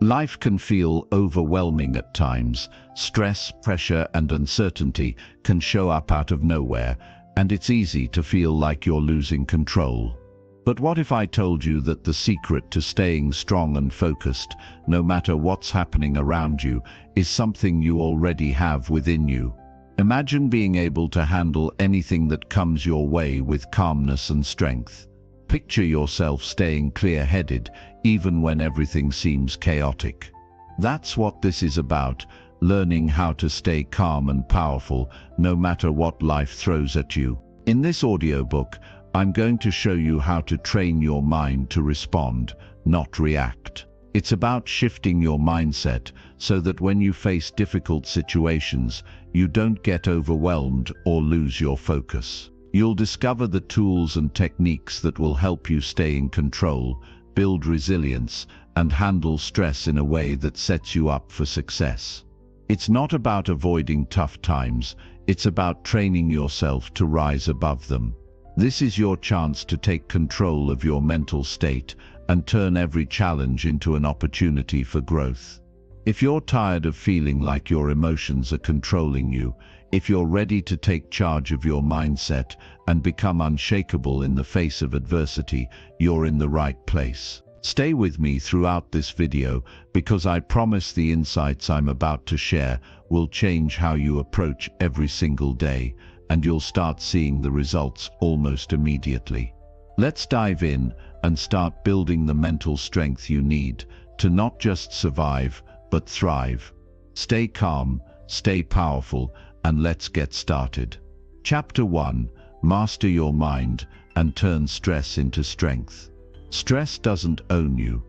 Life can feel overwhelming at times. Stress, pressure, and uncertainty can show up out of nowhere, and it's easy to feel like you're losing control. But what if I told you that the secret to staying strong and focused, no matter what's happening around you, is something you already have within you? Imagine being able to handle anything that comes your way with calmness and strength. Picture yourself staying clear-headed, even when everything seems chaotic. That's what this is about, learning how to stay calm and powerful, no matter what life throws at you. In this audiobook, I'm going to show you how to train your mind to respond, not react. It's about shifting your mindset so that when you face difficult situations, you don't get overwhelmed or lose your focus. You'll discover the tools and techniques that will help you stay in control, build resilience, and handle stress in a way that sets you up for success. It's not about avoiding tough times, it's about training yourself to rise above them. This is your chance to take control of your mental state and turn every challenge into an opportunity for growth. If you're tired of feeling like your emotions are controlling you, if you're ready to take charge of your mindset and become unshakable in the face of adversity, you're in the right place. Stay with me throughout this video because I promise the insights I'm about to share will change how you approach every single day, and you'll start seeing the results almost immediately. Let's dive in and start building the mental strength you need to not just survive, but thrive. Stay calm, stay powerful, and let's get started. Chapter 1: Master your mind and turn stress into strength. Stress doesn't own you.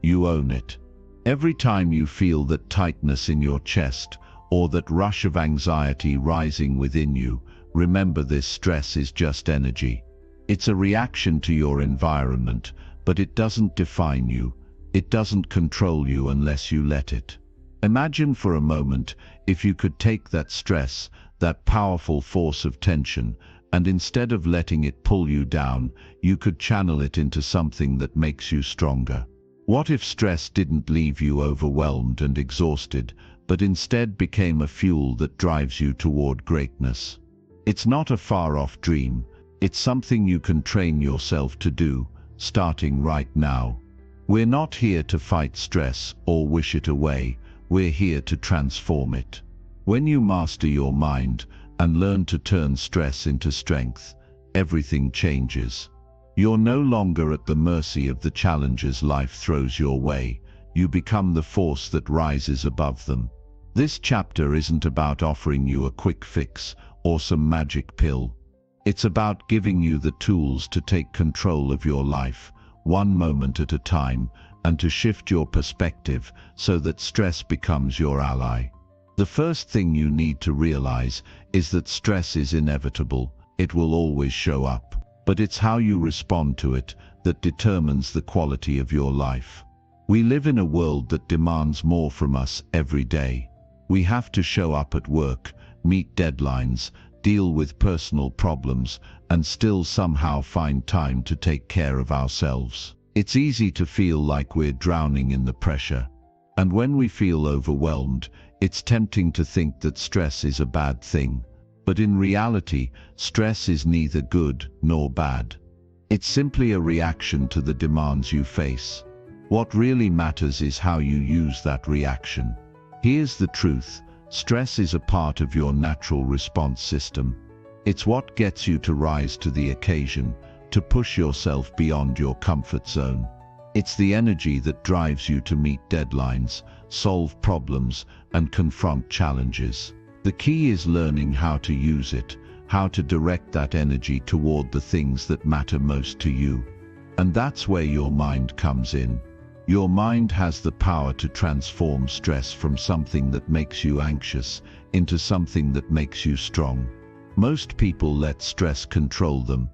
You own it. Every time you feel that tightness in your chest or that rush of anxiety rising within you, remember this: stress is just energy. It's a reaction to your environment, but it doesn't define you. It doesn't control you unless you let it. Imagine for a moment if you could take that stress, that powerful force of tension, and instead of letting it pull you down, you could channel it into something that makes you stronger. What if stress didn't leave you overwhelmed and exhausted, but instead became a fuel that drives you toward greatness? It's not a far-off dream. It's something you can train yourself to do, starting right now. We're not here to fight stress or wish it away. We're here to transform it. When you master your mind and learn to turn stress into strength, everything changes. You're no longer at the mercy of the challenges life throws your way. You become the force that rises above them. This chapter isn't about offering you a quick fix or some magic pill. It's about giving you the tools to take control of your life, one moment at a time, and to shift your perspective so that stress becomes your ally. The first thing you need to realize is that stress is inevitable. It will always show up, but it's how you respond to it that determines the quality of your life. We live in a world that demands more from us every day. We have to show up at work, meet deadlines, deal with personal problems, and still somehow find time to take care of ourselves. It's easy to feel like we're drowning in the pressure. And when we feel overwhelmed, it's tempting to think that stress is a bad thing. But in reality, stress is neither good nor bad. It's simply a reaction to the demands you face. What really matters is how you use that reaction. Here's the truth: stress is a part of your natural response system. It's what gets you to rise to the occasion, to push yourself beyond your comfort zone. It's the energy that drives you to meet deadlines, solve problems, and confront challenges. The key is learning how to use it, how to direct that energy toward the things that matter most to you. And that's where your mind comes in. Your mind has the power to transform stress from something that makes you anxious into something that makes you strong. Most people let stress control them.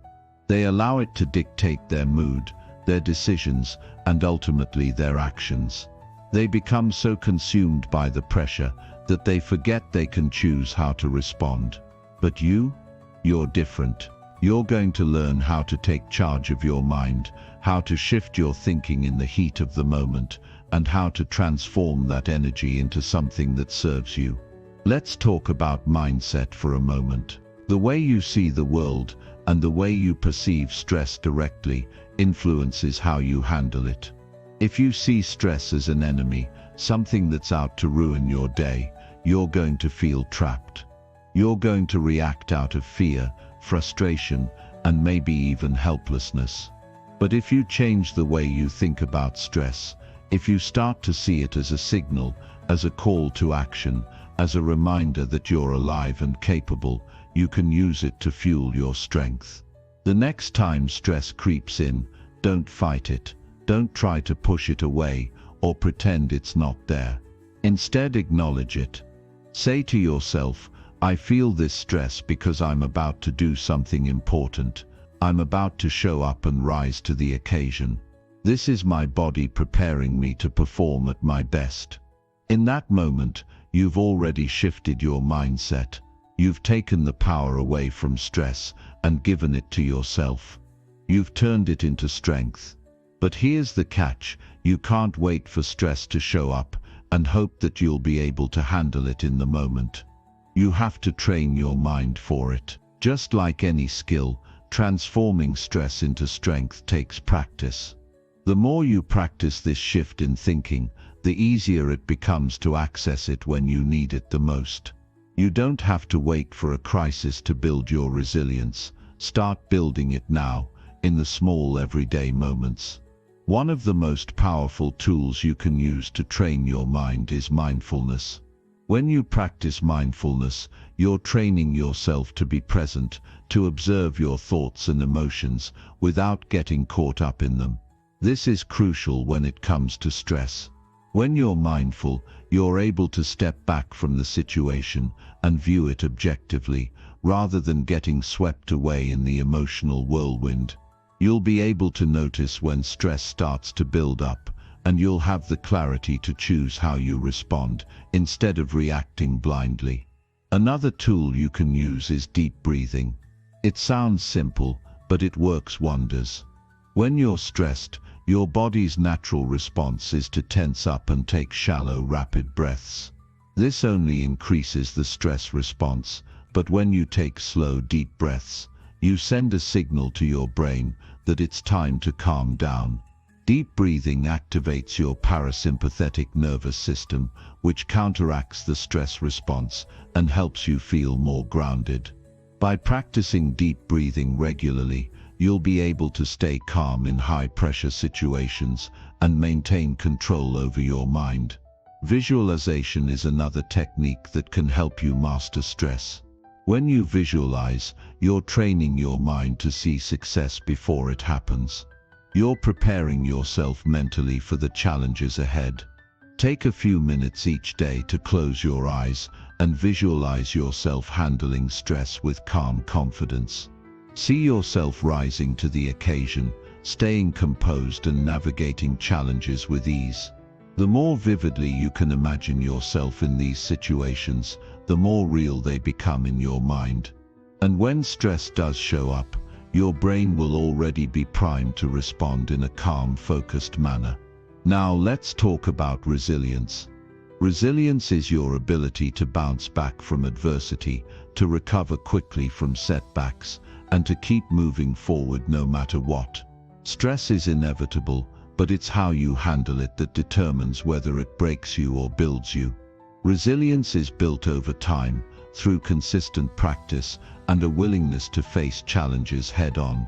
They allow it to dictate their mood, their decisions, and ultimately their actions. They become so consumed by the pressure that they forget they can choose how to respond. But you're different. You're going to learn how to take charge of your mind, how to shift your thinking in the heat of the moment, and how to transform that energy into something that serves you. Let's talk about mindset for a moment. The way you see the world and the way you perceive stress directly influences how you handle it. If you see stress as an enemy, something that's out to ruin your day, you're going to feel trapped. You're going to react out of fear, frustration, and maybe even helplessness. But if you change the way you think about stress, if you start to see it as a signal, as a call to action, as a reminder that you're alive and capable, you can use it to fuel your strength. The next time stress creeps in, don't fight it. Don't try to push it away or pretend it's not there. Instead, acknowledge it. Say to yourself, I feel this stress because I'm about to do something important. I'm about to show up and rise to the occasion. This is my body preparing me to perform at my best. In that moment, you've already shifted your mindset. You've taken the power away from stress and given it to yourself. You've turned it into strength. But here's the catch, you can't wait for stress to show up and hope that you'll be able to handle it in the moment. You have to train your mind for it. Just like any skill, transforming stress into strength takes practice. The more you practice this shift in thinking, the easier it becomes to access it when you need it the most. You don't have to wait for a crisis to build your resilience. Start building it now, in the small everyday moments. One of the most powerful tools you can use to train your mind is mindfulness. When you practice mindfulness, you're training yourself to be present, to observe your thoughts and emotions without getting caught up in them. This is crucial when it comes to stress. When you're mindful, you're able to step back from the situation and view it objectively, rather than getting swept away in the emotional whirlwind. You'll be able to notice when stress starts to build up, and you'll have the clarity to choose how you respond, instead of reacting blindly. Another tool you can use is deep breathing. It sounds simple, but it works wonders. When you're stressed, your body's natural response is to tense up and take shallow, rapid breaths. This only increases the stress response, but when you take slow, deep breaths, you send a signal to your brain that it's time to calm down. Deep breathing activates your parasympathetic nervous system, which counteracts the stress response and helps you feel more grounded. By practicing deep breathing regularly, you'll be able to stay calm in high-pressure situations and maintain control over your mind. Visualization is another technique that can help you master stress. When you visualize, you're training your mind to see success before it happens. You're preparing yourself mentally for the challenges ahead. Take a few minutes each day to close your eyes and visualize yourself handling stress with calm confidence. See yourself rising to the occasion, staying composed and navigating challenges with ease. The more vividly you can imagine yourself in these situations, the more real they become in your mind. And when stress does show up, your brain will already be primed to respond in a calm, focused manner. Now let's talk about resilience. Resilience is your ability to bounce back from adversity, to recover quickly from setbacks, and to keep moving forward no matter what. Stress is inevitable, but it's how you handle it that determines whether it breaks you or builds you. Resilience is built over time, through consistent practice and a willingness to face challenges head-on.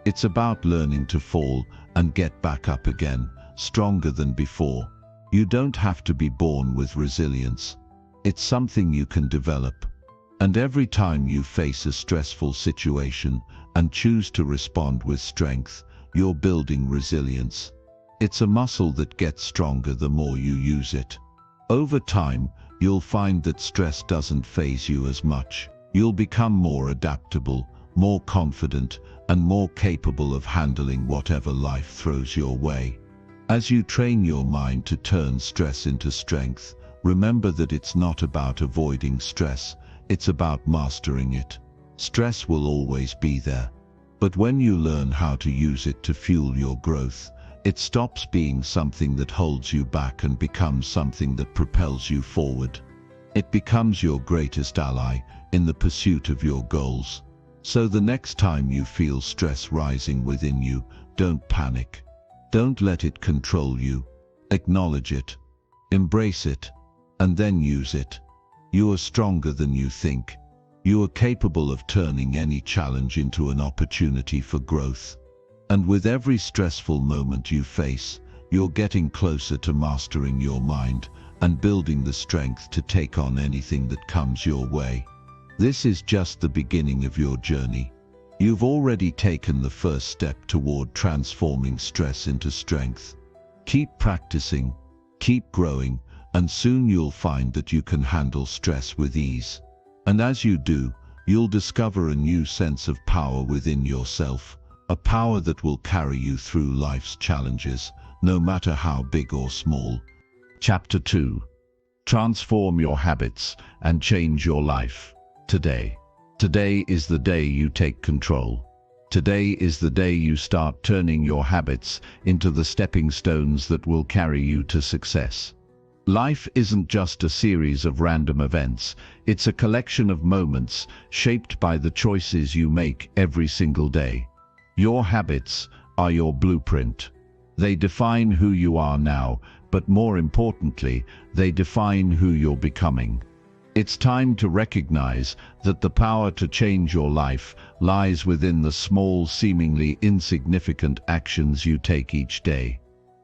It's about learning to fall and get back up again, stronger than before. You don't have to be born with resilience. It's something you can develop. And every time you face a stressful situation and choose to respond with strength, you're building resilience. It's a muscle that gets stronger the more you use it. Over time, you'll find that stress doesn't faze you as much. You'll become more adaptable, more confident, and more capable of handling whatever life throws your way. As you train your mind to turn stress into strength, remember that it's not about avoiding stress, it's about mastering it. Stress will always be there. But when you learn how to use it to fuel your growth, It stops being something that holds you back and becomes something that propels you forward. It becomes your greatest ally in the pursuit of your goals. So the next time you feel stress rising within you, don't panic. Don't let it control you. Acknowledge it, embrace it, and then use it. You are stronger than you think. You are capable of turning any challenge into an opportunity for growth. And with every stressful moment you face, you're getting closer to mastering your mind and building the strength to take on anything that comes your way. This is just the beginning of your journey. You've already taken the first step toward transforming stress into strength. Keep practicing, keep growing, and soon you'll find that you can handle stress with ease. And as you do, you'll discover a new sense of power within yourself, a power that will carry you through life's challenges, no matter how big or small. Chapter 2. Transform your habits and change your life. Today. Today is the day you take control. Today is the day you start turning your habits into the stepping stones that will carry you to success. Life isn't just a series of random events, it's a collection of moments shaped by the choices you make every single day. Your habits are your blueprint. They define who you are now, but more importantly, they define who you're becoming. It's time to recognize that the power to change your life lies within the small, seemingly insignificant actions you take each day.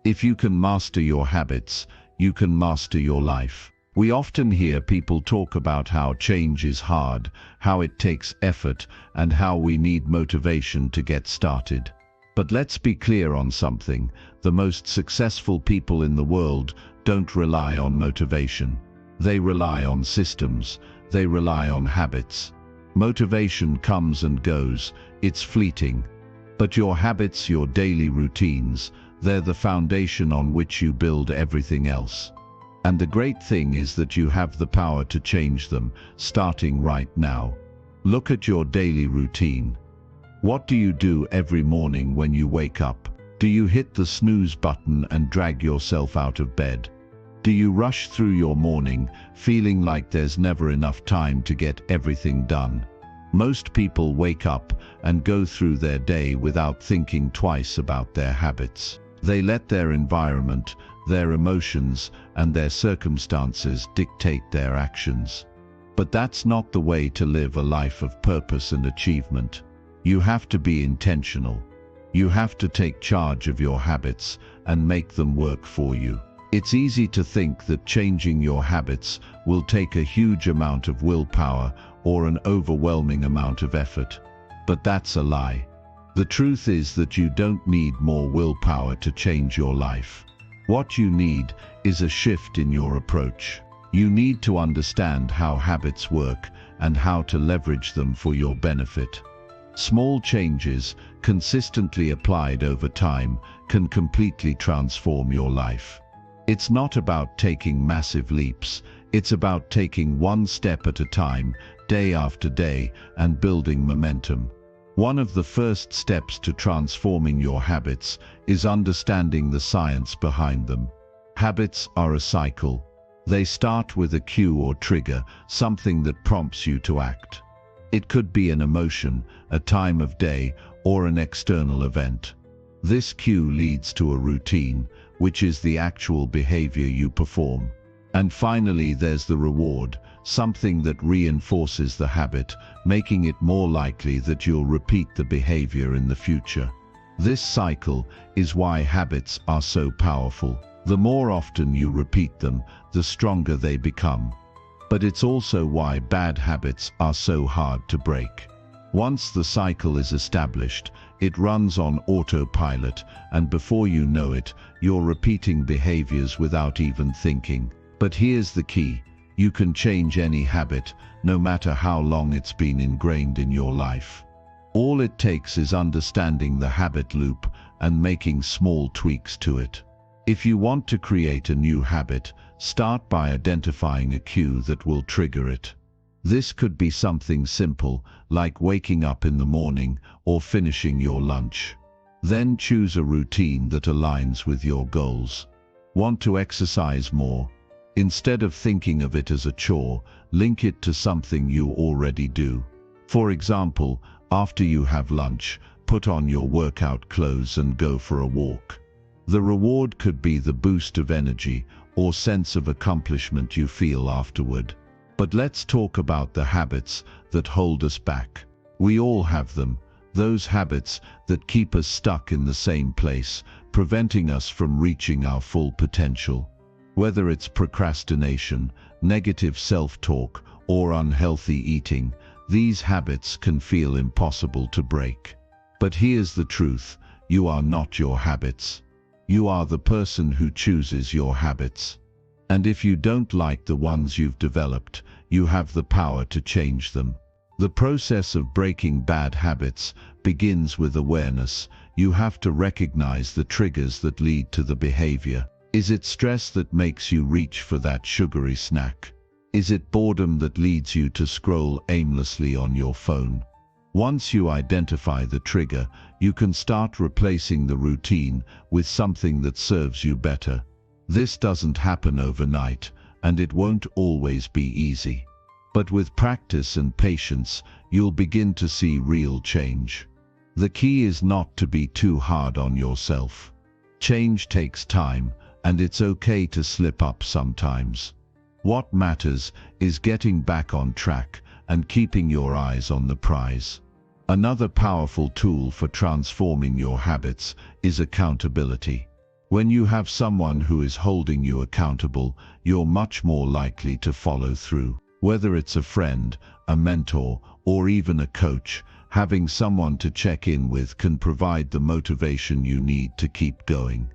If you can master your habits, you can master your life. We often hear people talk about how change is hard, how it takes effort, and how we need motivation to get started. But let's be clear on something. The most successful people in the world don't rely on motivation. They rely on systems. They rely on habits. Motivation comes and goes. It's fleeting. But your habits, your daily routines, they're the foundation on which you build everything else. And the great thing is that you have the power to change them, starting right now. Look at your daily routine. What do you do every morning when you wake up? Do you hit the snooze button and drag yourself out of bed? Do you rush through your morning, feeling like there's never enough time to get everything done? Most people wake up and go through their day without thinking twice about their habits. They let their environment, their emotions, and their circumstances dictate their actions. But that's not the way to live a life of purpose and achievement. You have to be intentional. You have to take charge of your habits and make them work for you. It's easy to think that changing your habits will take a huge amount of willpower or an overwhelming amount of effort. But that's a lie. The truth is that you don't need more willpower to change your life. What you need is a shift in your approach. You need to understand how habits work and how to leverage them for your benefit. Small changes, consistently applied over time, can completely transform your life. It's not about taking massive leaps. It's about taking one step at a time, day after day, and building momentum. One of the first steps to transforming your habits is understanding the science behind them. Habits are a cycle. They start with a cue or trigger, something that prompts you to act. It could be an emotion, a time of day, or an external event. This cue leads to a routine, which is the actual behavior you perform. And finally, there's the reward, something that reinforces the habit, making it more likely that you'll repeat the behavior in the future. This cycle is why habits are so powerful. The more often you repeat them, the stronger they become. But it's also why bad habits are so hard to break. Once the cycle is established, it runs on autopilot, and before you know it, you're repeating behaviors without even thinking. But here's the key: you can change any habit, no matter how long it's been ingrained in your life. All it takes is understanding the habit loop and making small tweaks to it. If you want to create a new habit, start by identifying a cue that will trigger it. This could be something simple, like waking up in the morning or finishing your lunch. Then choose a routine that aligns with your goals. Want to exercise more? Instead of thinking of it as a chore, link it to something you already do. For example, after you have lunch, put on your workout clothes and go for a walk. The reward could be the boost of energy or sense of accomplishment you feel afterward. But let's talk about the habits that hold us back. We all have them, those habits that keep us stuck in the same place, preventing us from reaching our full potential. Whether it's procrastination, negative self-talk, or unhealthy eating, these habits can feel impossible to break. But here's the truth: you are not your habits. You are the person who chooses your habits. And if you don't like the ones you've developed, you have the power to change them. The process of breaking bad habits begins with awareness. You have to recognize the triggers that lead to the behavior. Is it stress that makes you reach for that sugary snack? Is it boredom that leads you to scroll aimlessly on your phone? Once you identify the trigger, you can start replacing the routine with something that serves you better. This doesn't happen overnight, and it won't always be easy. But with practice and patience, you'll begin to see real change. The key is not to be too hard on yourself. Change takes time, and it's okay to slip up sometimes. What matters is getting back on track and keeping your eyes on the prize. Another powerful tool for transforming your habits is accountability. When you have someone who is holding you accountable, you're much more likely to follow through. Whether it's a friend, a mentor, or even a coach, having someone to check in with can provide the motivation you need to keep going.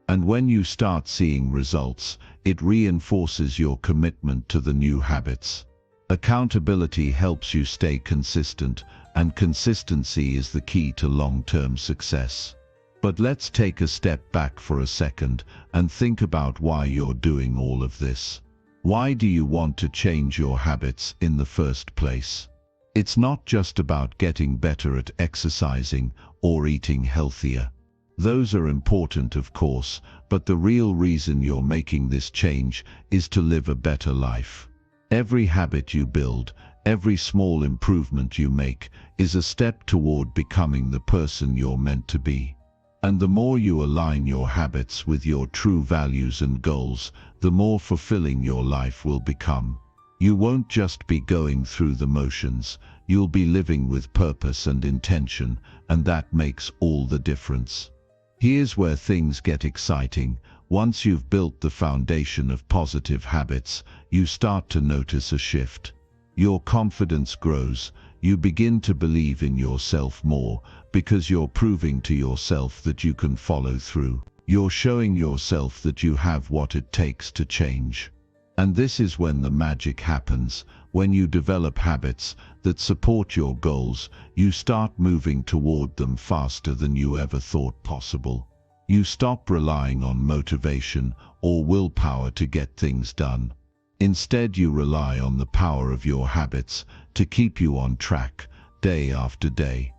And when you start seeing results, it reinforces your commitment to the new habits. Accountability helps you stay consistent, and consistency is the key to long-term success. But let's take a step back for a second and think about why you're doing all of this. Why do you want to change your habits in the first place? It's not just about getting better at exercising or eating healthier. Those are important, of course, but the real reason you're making this change is to live a better life. Every habit you build, every small improvement you make, is a step toward becoming the person you're meant to be. And the more you align your habits with your true values and goals, the more fulfilling your life will become. You won't just be going through the motions, you'll be living with purpose and intention, and that makes all the difference. Here's where things get exciting. Once you've built the foundation of positive habits, you start to notice a shift. Your confidence grows, you begin to believe in yourself more, because you're proving to yourself that you can follow through. You're showing yourself that you have what it takes to change. And this is when the magic happens. When you develop habits that support your goals, you start moving toward them faster than you ever thought possible. You stop relying on motivation or willpower to get things done. Instead, you rely on the power of your habits to keep you on track, day after day.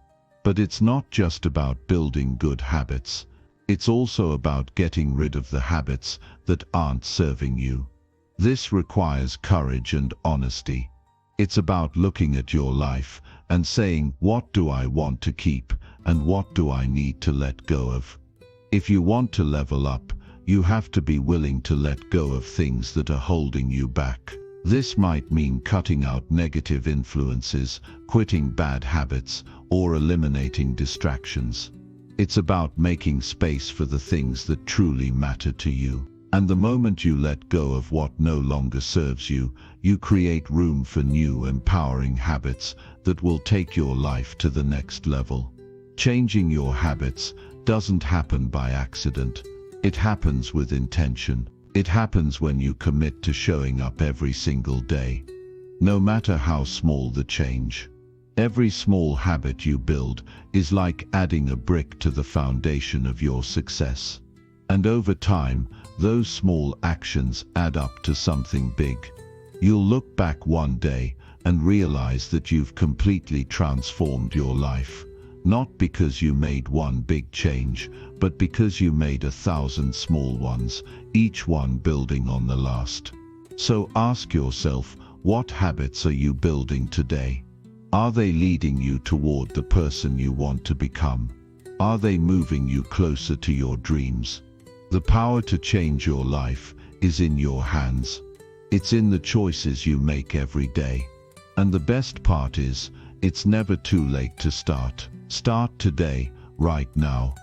But it's not just about building good habits. It's also about getting rid of the habits that aren't serving you. This requires courage and honesty. It's about looking at your life and saying, what do I want to keep and what do I need to let go of? If you want to level up, you have to be willing to let go of things that are holding you back. This might mean cutting out negative influences, quitting bad habits, or eliminating distractions. It's about making space for the things that truly matter to you. And the moment you let go of what no longer serves you, you create room for new, empowering habits that will take your life to the next level. Changing your habits doesn't happen by accident. It happens with intention. It happens when you commit to showing up every single day. No matter how small the change. Every small habit you build is like adding a brick to the foundation of your success. And over time, those small actions add up to something big. You'll look back one day and realize that you've completely transformed your life. not because you made one big change, but because you made 1,000 small ones, each one building on the last. So ask yourself, what habits are you building today? Are they leading you toward the person you want to become? Are they moving you closer to your dreams? The power to change your life is in your hands. It's in the choices you make every day. And the best part is, it's never too late to start. Start today, right now.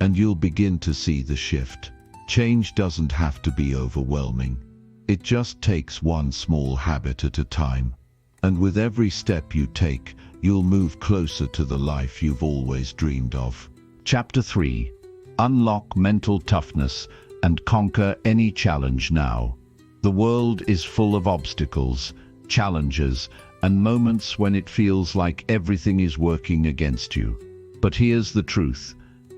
And you'll begin to see the shift. Change doesn't have to be overwhelming. It just takes one small habit at a time. And with every step you take, you'll move closer to the life you've always dreamed of. Chapter 3. Unlock mental toughness and conquer any challenge now. The world is full of obstacles, challenges, and moments when it feels like everything is working against you. But here's the truth.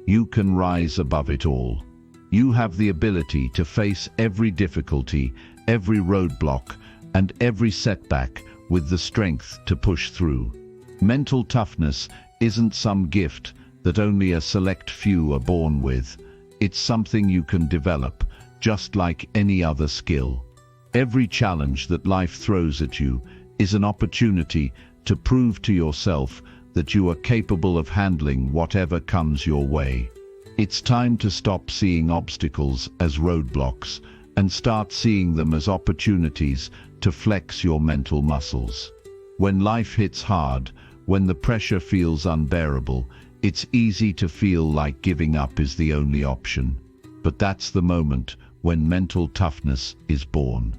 You can rise above it all. You have the ability to face every difficulty, every roadblock, and every setback with the strength to push through. Mental toughness isn't some gift that only a select few are born with. It's something you can develop, just like any other skill. Every challenge that life throws at you is an opportunity to prove to yourself that you are capable of handling whatever comes your way. It's time to stop seeing obstacles as roadblocks and start seeing them as opportunities to flex your mental muscles. When life hits hard, when the pressure feels unbearable, it's easy to feel like giving up is the only option. But that's the moment when mental toughness is born.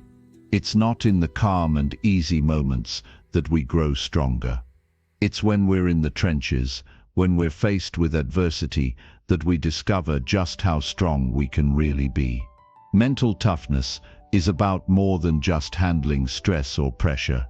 It's not in the calm and easy moments that we grow stronger. It's when we're in the trenches, when we're faced with adversity, that we discover just how strong we can really be. Mental toughness is about more than just handling stress or pressure.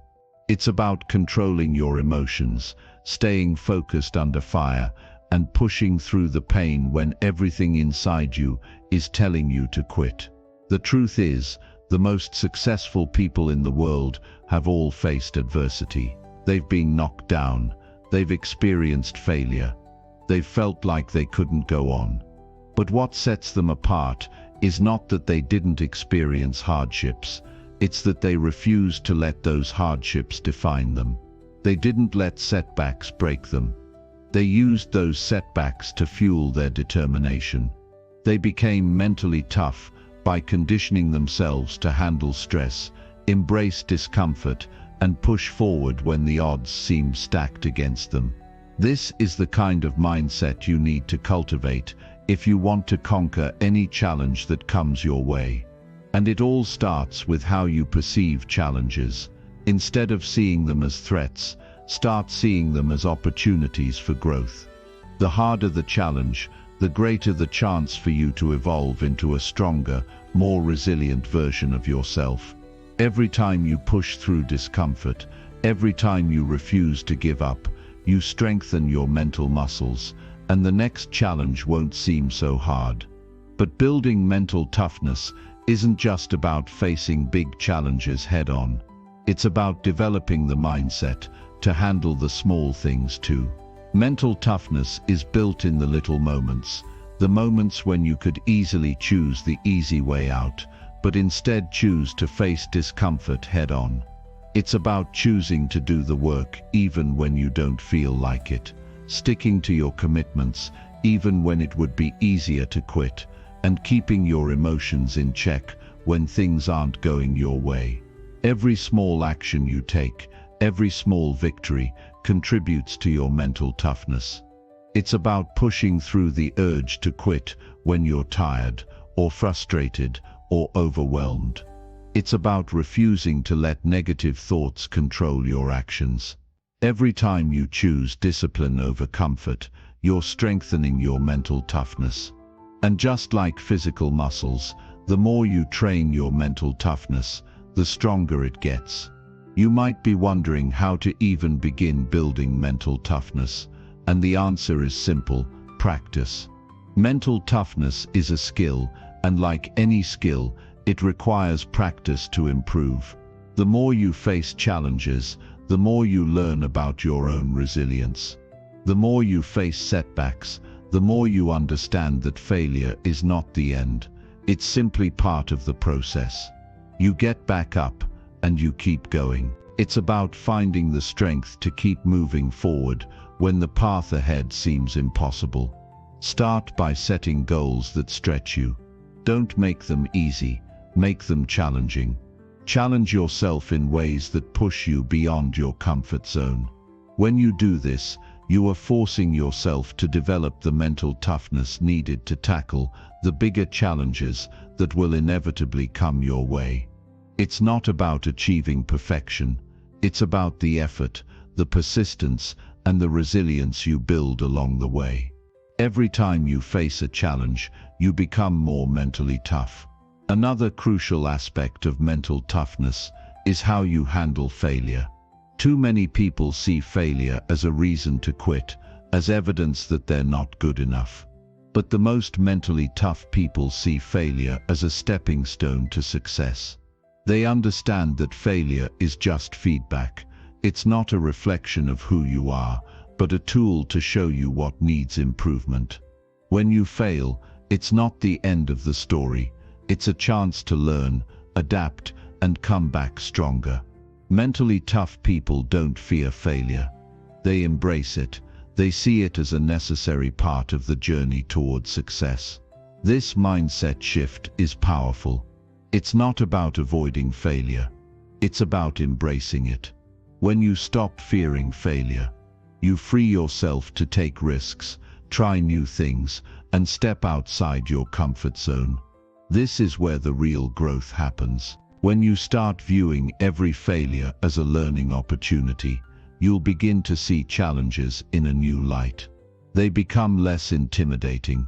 It's about controlling your emotions, staying focused under fire, and pushing through the pain when everything inside you is telling you to quit. The truth is, the most successful people in the world have all faced adversity. They've been knocked down, they've experienced failure, they've felt like they couldn't go on. But what sets them apart is not that they didn't experience hardships, it's that they refused to let those hardships define them. They didn't let setbacks break them. They used those setbacks to fuel their determination. They became mentally tough by conditioning themselves to handle stress, embrace discomfort, and push forward when the odds seemed stacked against them. This is the kind of mindset you need to cultivate if you want to conquer any challenge that comes your way. And it all starts with how you perceive challenges. Instead of seeing them as threats, start seeing them as opportunities for growth. The harder the challenge, the greater the chance for you to evolve into a stronger, more resilient version of yourself. Every time you push through discomfort, every time you refuse to give up, you strengthen your mental muscles, and the next challenge won't seem so hard. But building mental toughness isn't just about facing big challenges head-on. It's about developing the mindset to handle the small things too. Mental toughness is built in the little moments, the moments when you could easily choose the easy way out, but instead choose to face discomfort head-on. It's about choosing to do the work even when you don't feel like it, sticking to your commitments even when it would be easier to quit, and keeping your emotions in check when things aren't going your way. Every small action you take, every small victory, contributes to your mental toughness. It's about pushing through the urge to quit when you're tired, or frustrated, or overwhelmed. It's about refusing to let negative thoughts control your actions. Every time you choose discipline over comfort, you're strengthening your mental toughness. And just like physical muscles, the more you train your mental toughness, the stronger it gets. You might be wondering how to even begin building mental toughness, and the answer is simple: practice. Mental toughness is a skill, and like any skill, it requires practice to improve. The more you face challenges, the more you learn about your own resilience. The more you face setbacks, the more you understand that failure is not the end. It's simply part of the process. You get back up and you keep going. It's about finding the strength to keep moving forward when the path ahead seems impossible. Start by setting goals that stretch you. Don't make them easy, make them challenging. Challenge yourself in ways that push you beyond your comfort zone. When you do this, you are forcing yourself to develop the mental toughness needed to tackle the bigger challenges that will inevitably come your way. It's not about achieving perfection. It's about the effort, the persistence, and the resilience you build along the way. Every time you face a challenge, you become more mentally tough. Another crucial aspect of mental toughness is how you handle failure. Too many people see failure as a reason to quit, as evidence that they're not good enough. But the most mentally tough people see failure as a stepping stone to success. They understand that failure is just feedback. It's not a reflection of who you are, but a tool to show you what needs improvement. When you fail, it's not the end of the story. It's a chance to learn, adapt, and come back stronger. Mentally tough people don't fear failure. They embrace it. They see it as a necessary part of the journey towards success. This mindset shift is powerful. It's not about avoiding failure. It's about embracing it. When you stop fearing failure, you free yourself to take risks, try new things, and step outside your comfort zone. This is where the real growth happens. When you start viewing every failure as a learning opportunity, you'll begin to see challenges in a new light. They become less intimidating,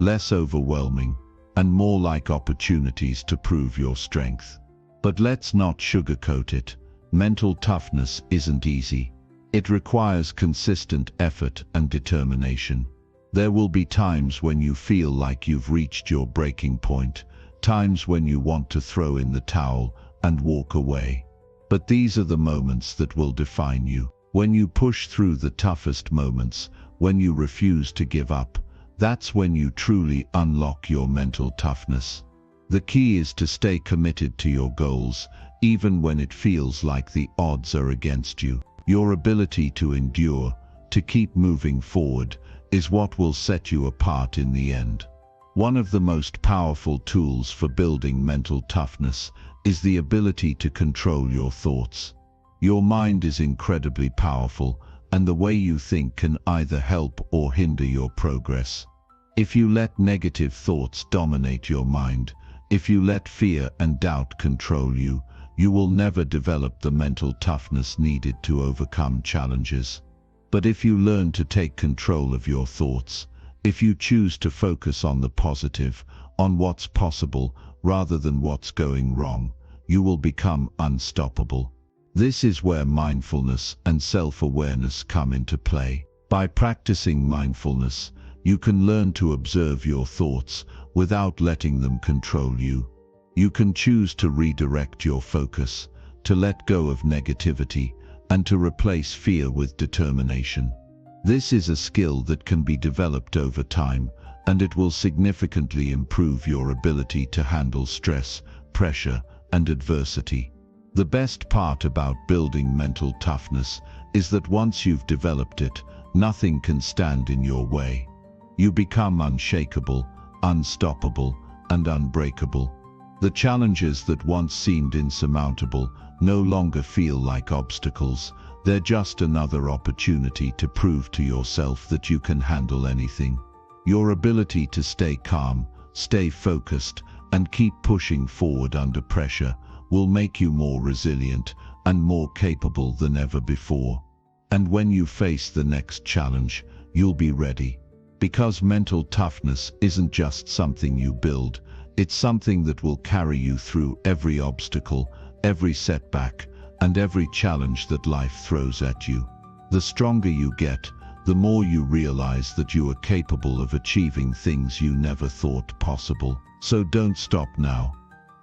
less overwhelming, and more like opportunities to prove your strength. But let's not sugarcoat it. Mental toughness isn't easy. It requires consistent effort and determination. There will be times when you feel like you've reached your breaking point, times when you want to throw in the towel and walk away. But these are the moments that will define you. When you push through the toughest moments, when you refuse to give up, that's when you truly unlock your mental toughness. The key is to stay committed to your goals, even when it feels like the odds are against you. Your ability to endure, to keep moving forward, is what will set you apart in the end. One of the most powerful tools for building mental toughness is the ability to control your thoughts. Your mind is incredibly powerful, and the way you think can either help or hinder your progress. If you let negative thoughts dominate your mind, if you let fear and doubt control you, you will never develop the mental toughness needed to overcome challenges. But if you learn to take control of your thoughts, if you choose to focus on the positive, on what's possible rather than what's going wrong, you will become unstoppable. This is where mindfulness and self-awareness come into play. By practicing mindfulness, you can learn to observe your thoughts without letting them control you. You can choose to redirect your focus, to let go of negativity, and to replace fear with determination. This is a skill that can be developed over time, and it will significantly improve your ability to handle stress, pressure, and adversity. The best part about building mental toughness is that once you've developed it, nothing can stand in your way. You become unshakable, unstoppable, and unbreakable. The challenges that once seemed insurmountable no longer feel like obstacles. They're just another opportunity to prove to yourself that you can handle anything. Your ability to stay calm, stay focused, and keep pushing forward under pressure will make you more resilient and more capable than ever before. And when you face the next challenge, you'll be ready. Because mental toughness isn't just something you build, it's something that will carry you through every obstacle, every setback, and every challenge that life throws at you. The stronger you get, the more you realize that you are capable of achieving things you never thought possible. So don't stop now.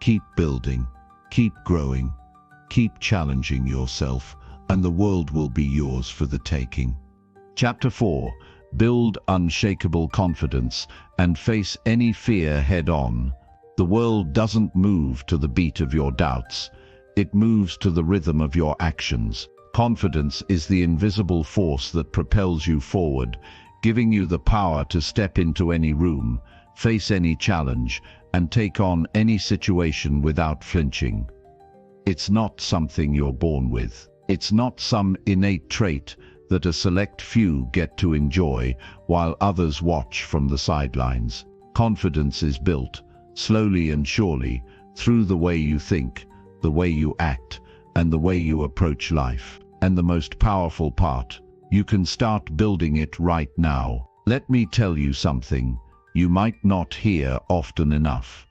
Keep building, keep growing, keep challenging yourself, and the world will be yours for the taking. Chapter 4. Build unshakable confidence and face any fear head-on. The world doesn't move to the beat of your doubts. It moves to the rhythm of your actions. Confidence is the invisible force that propels you forward, giving you the power to step into any room, face any challenge, and take on any situation without flinching. It's not something you're born with. It's not some innate trait that a select few get to enjoy while others watch from the sidelines. Confidence is built, slowly and surely, through the way you think, the way you act, and the way you approach life. And the most powerful part, you can start building it right now. Let me tell you something you might not hear often enough.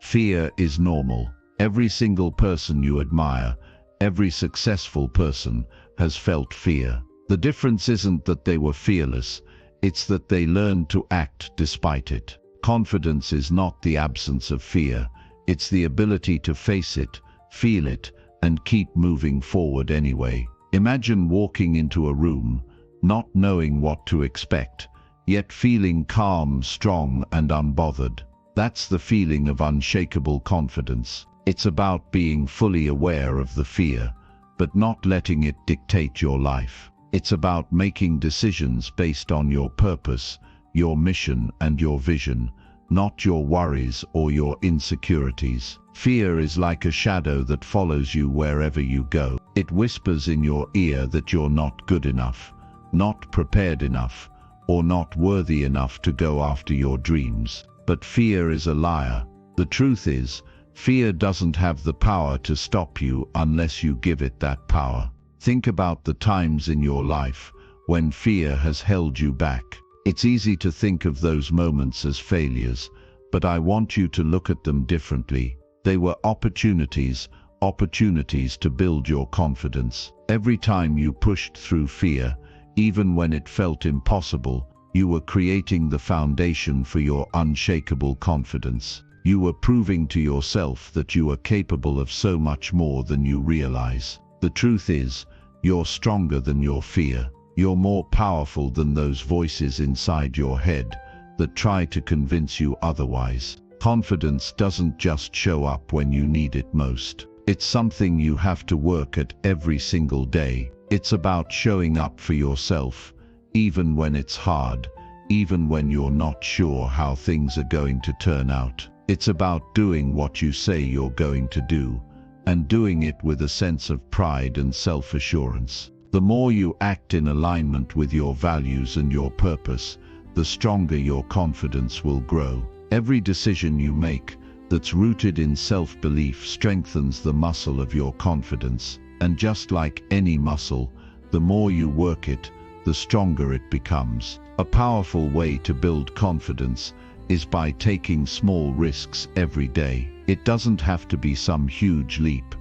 Fear is normal. Every single person you admire, every successful person, has felt fear. The difference isn't that they were fearless, it's that they learned to act despite it. Confidence is not the absence of fear, it's the ability to face it, feel it, and keep moving forward anyway. Imagine walking into a room, not knowing what to expect, yet feeling calm, strong, and unbothered. That's the feeling of unshakable confidence. It's about being fully aware of the fear, but not letting it dictate your life. It's about making decisions based on your purpose, your mission, and your vision, not your worries or your insecurities. Fear is like a shadow that follows you wherever you go. It whispers in your ear that you're not good enough, not prepared enough, or not worthy enough to go after your dreams. But fear is a liar. The truth is, fear doesn't have the power to stop you unless you give it that power. Think about the times in your life when fear has held you back. It's easy to think of those moments as failures, but I want you to look at them differently. They were opportunities to build your confidence. Every time you pushed through fear, even when it felt impossible, you were creating the foundation for your unshakable confidence. You were proving to yourself that you are capable of so much more than you realize. The truth is, you're stronger than your fear. You're more powerful than those voices inside your head that try to convince you otherwise. Confidence doesn't just show up when you need it most. It's something you have to work at every single day. It's about showing up for yourself, even when it's hard, even when you're not sure how things are going to turn out. It's about doing what you say you're going to do, and doing it with a sense of pride and self-assurance. The more you act in alignment with your values and your purpose, the stronger your confidence will grow. Every decision you make that's rooted in self-belief strengthens the muscle of your confidence. And just like any muscle, the more you work it, the stronger it becomes. A powerful way to build confidence is by taking small risks every day. It doesn't have to be some huge leap.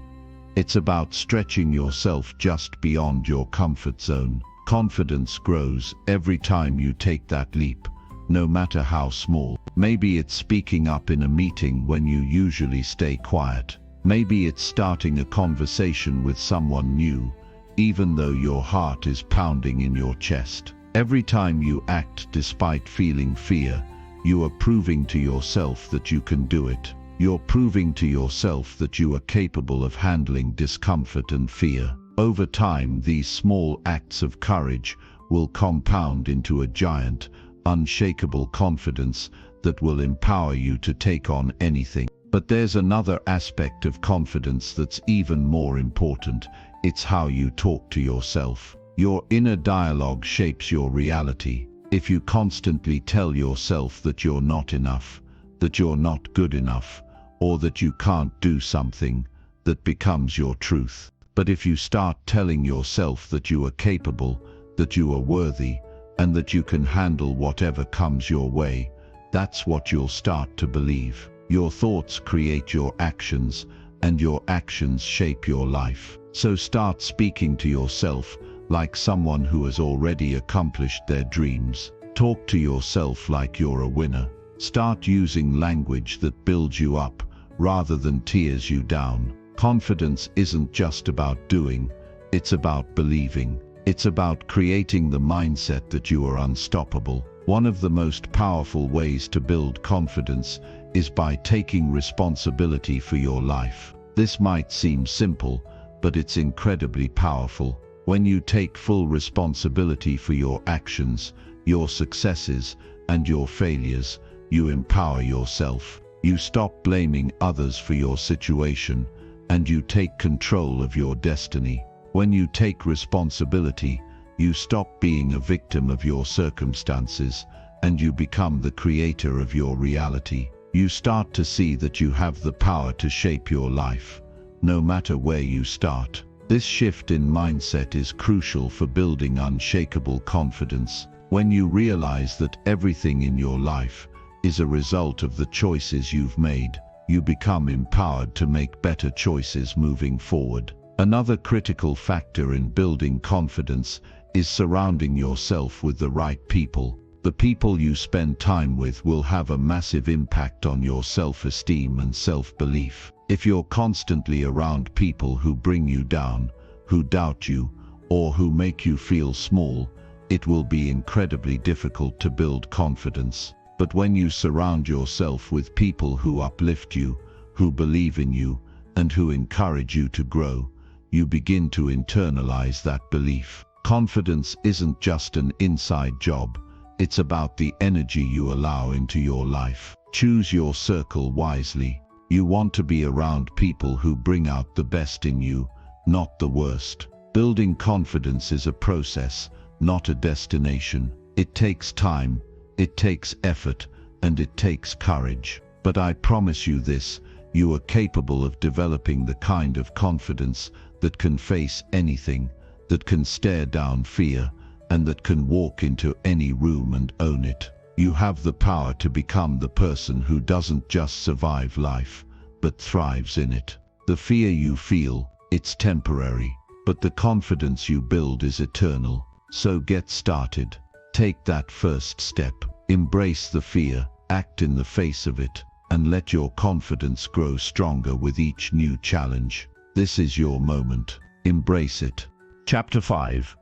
It's about stretching yourself just beyond your comfort zone. Confidence grows every time you take that leap, no matter how small. Maybe it's speaking up in a meeting when you usually stay quiet. Maybe it's starting a conversation with someone new, even though your heart is pounding in your chest. Every time you act despite feeling fear, you are proving to yourself that you can do it. You're proving to yourself that you are capable of handling discomfort and fear. Over time, these small acts of courage will compound into a giant, unshakable confidence that will empower you to take on anything. But there's another aspect of confidence that's even more important. It's how you talk to yourself. Your inner dialogue shapes your reality. If you constantly tell yourself that you're not enough, that you're not good enough, or that you can't do something, that becomes your truth. But if you start telling yourself that you are capable, that you are worthy, and that you can handle whatever comes your way, that's what you'll start to believe. Your thoughts create your actions, and your actions shape your life. So start speaking to yourself like someone who has already accomplished their dreams. Talk to yourself like you're a winner. Start using language that builds you up rather than tears you down. Confidence isn't just about doing, it's about believing. It's about creating the mindset that you are unstoppable. One of the most powerful ways to build confidence is by taking responsibility for your life. This might seem simple, but it's incredibly powerful. When you take full responsibility for your actions, your successes, and your failures, you empower yourself. You stop blaming others for your situation, and you take control of your destiny. When you take responsibility, you stop being a victim of your circumstances, and you become the creator of your reality. You start to see that you have the power to shape your life, no matter where you start. This shift in mindset is crucial for building unshakable confidence. When you realize that everything in your life is a result of the choices you've made, you become empowered to make better choices moving forward. Another critical factor in building confidence is surrounding yourself with the right people. The people you spend time with will have a massive impact on your self-esteem and self-belief. If you're constantly around people who bring you down, who doubt you, or who make you feel small, it will be incredibly difficult to build confidence. But when you surround yourself with people who uplift you, who believe in you, and who encourage you to grow, you begin to internalize that belief. Confidence isn't just an inside job, it's about the energy you allow into your life. Choose your circle wisely. You want to be around people who bring out the best in you, not the worst. Building confidence is a process, not a destination. It takes time, it takes effort, and it takes courage. But I promise you this, you are capable of developing the kind of confidence that can face anything, that can stare down fear, and that can walk into any room and own it. You have the power to become the person who doesn't just survive life, but thrives in it. The fear you feel, it's temporary, but the confidence you build is eternal. So get started. Take that first step. Embrace the fear, act in the face of it, and let your confidence grow stronger with each new challenge. This is your moment. Embrace it. Chapter 5.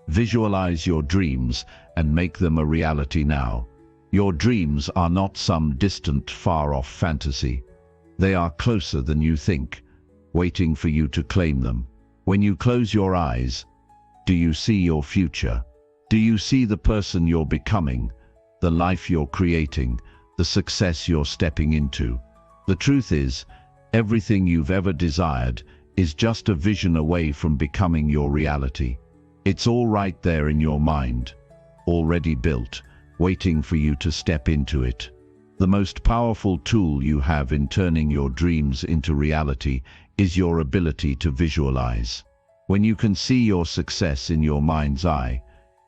Visualize your dreams and make them a reality now. Your dreams are not some distant, far-off fantasy. They are closer than you think, waiting for you to claim them. When you close your eyes, do you see your future? Do you see the person you're becoming, the life you're creating, the success you're stepping into? The truth is, everything you've ever desired is just a vision away from becoming your reality. It's all right there in your mind, already built, waiting for you to step into it. The most powerful tool you have in turning your dreams into reality is your ability to visualize. When you can see your success in your mind's eye,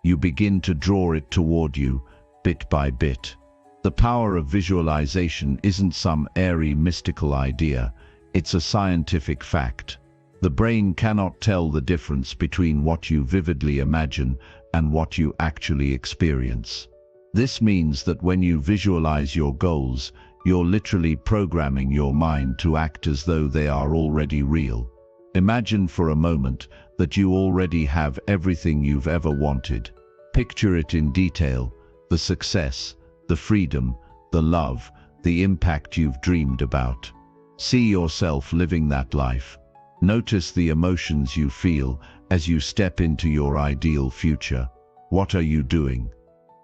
you begin to draw it toward you, bit by bit. The power of visualization isn't some airy, mystical idea. It's a scientific fact. The brain cannot tell the difference between what you vividly imagine and what you actually experience. This means that when you visualize your goals, you're literally programming your mind to act as though they are already real. Imagine for a moment that you already have everything you've ever wanted. Picture it in detail: the success, the freedom, the love, the impact you've dreamed about. See yourself living that life. Notice the emotions you feel as you step into your ideal future. What are you doing?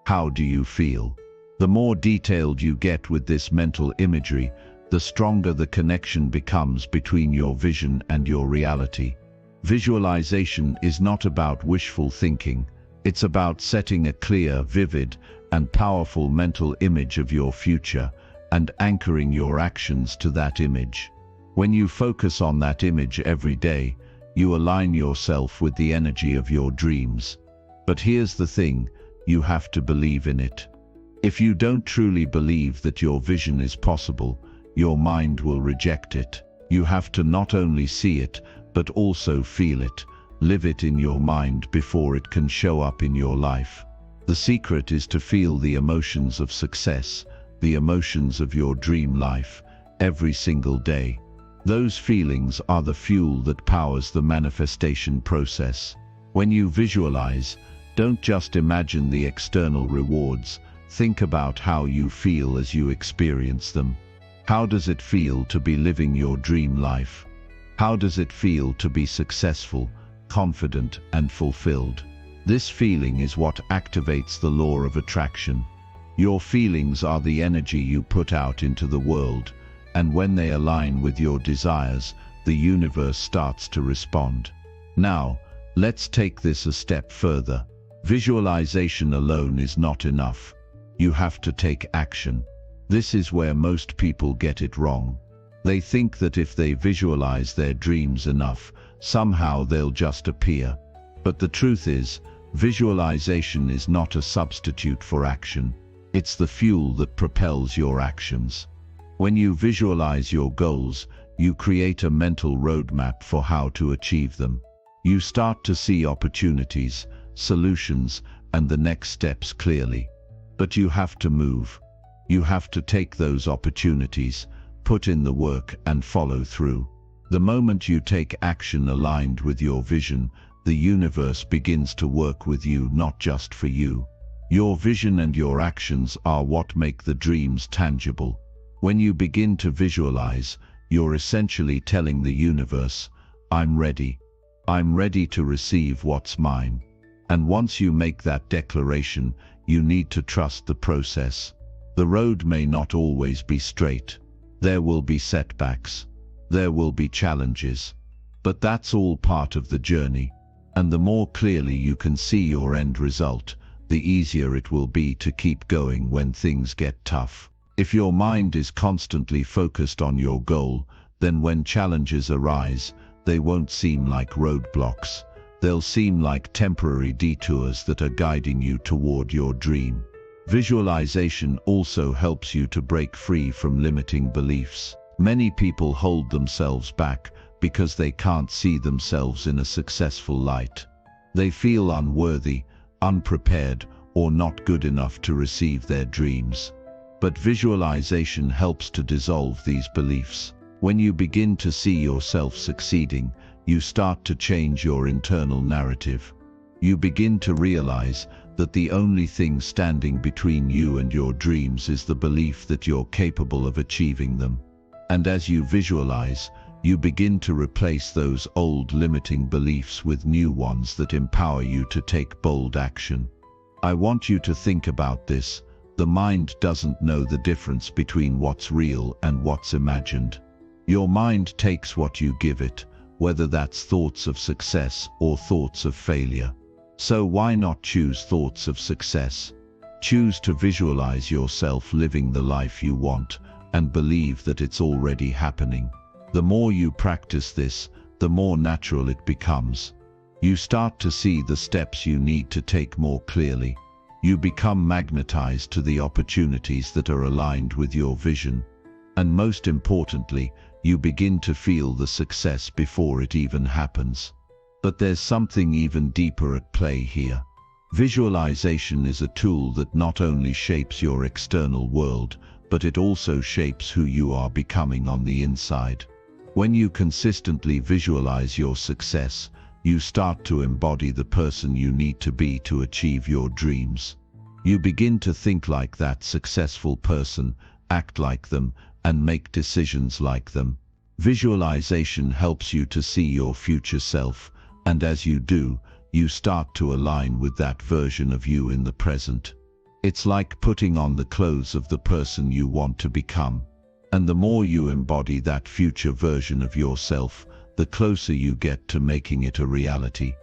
How do you feel? The more detailed you get with this mental imagery, the stronger the connection becomes between your vision and your reality. Visualization is not about wishful thinking. It's about setting a clear, vivid, and powerful mental image of your future and anchoring your actions to that image. When you focus on that image every day, you align yourself with the energy of your dreams. But here's the thing, you have to believe in it. If you don't truly believe that your vision is possible, your mind will reject it. You have to not only see it, but also feel it, live it in your mind before it can show up in your life. The secret is to feel the emotions of success, the emotions of your dream life, every single day. Those feelings are the fuel that powers the manifestation process. When you visualize, don't just imagine the external rewards. Think about how you feel as you experience them. How does it feel to be living your dream life? How does it feel to be successful, confident, and fulfilled? This feeling is what activates the law of attraction. Your feelings are the energy you put out into the world, and when they align with your desires, the universe starts to respond. Now, let's take this a step further. Visualization alone is not enough. You have to take action. This is where most people get it wrong. They think that if they visualize their dreams enough, somehow they'll just appear. But the truth is, visualization is not a substitute for action. It's the fuel that propels your actions. When you visualize your goals, you create a mental roadmap for how to achieve them. You start to see opportunities, solutions, and the next steps clearly. But you have to move. You have to take those opportunities, put in the work, and follow through. The moment you take action aligned with your vision, the universe begins to work with you, not just for you. Your vision and your actions are what make the dreams tangible. When you begin to visualize, you're essentially telling the universe, I'm ready. I'm ready to receive what's mine. And once you make that declaration, you need to trust the process. The road may not always be straight. There will be setbacks. There will be challenges. But that's all part of the journey. And the more clearly you can see your end result, the easier it will be to keep going when things get tough. If your mind is constantly focused on your goal, then when challenges arise, they won't seem like roadblocks. They'll seem like temporary detours that are guiding you toward your dream. Visualization also helps you to break free from limiting beliefs. Many people hold themselves back because they can't see themselves in a successful light. They feel unworthy, unprepared, or not good enough to receive their dreams. But visualization helps to dissolve these beliefs. When you begin to see yourself succeeding, you start to change your internal narrative. You begin to realize that the only thing standing between you and your dreams is the belief that you're capable of achieving them. And as you visualize, you begin to replace those old limiting beliefs with new ones that empower you to take bold action. I want you to think about this. The mind doesn't know the difference between what's real and what's imagined. Your mind takes what you give it, whether that's thoughts of success or thoughts of failure. So why not choose thoughts of success? Choose to visualize yourself living the life you want and believe that it's already happening. The more you practice this, the more natural it becomes. You start to see the steps you need to take more clearly. You become magnetized to the opportunities that are aligned with your vision. And most importantly, you begin to feel the success before it even happens. But there's something even deeper at play here. Visualization is a tool that not only shapes your external world, but it also shapes who you are becoming on the inside. When you consistently visualize your success, you start to embody the person you need to be to achieve your dreams. You begin to think like that successful person, act like them, and make decisions like them. Visualization helps you to see your future self, and as you do, you start to align with that version of you in the present. It's like putting on the clothes of the person you want to become. And the more you embody that future version of yourself, the closer you get to making it a reality.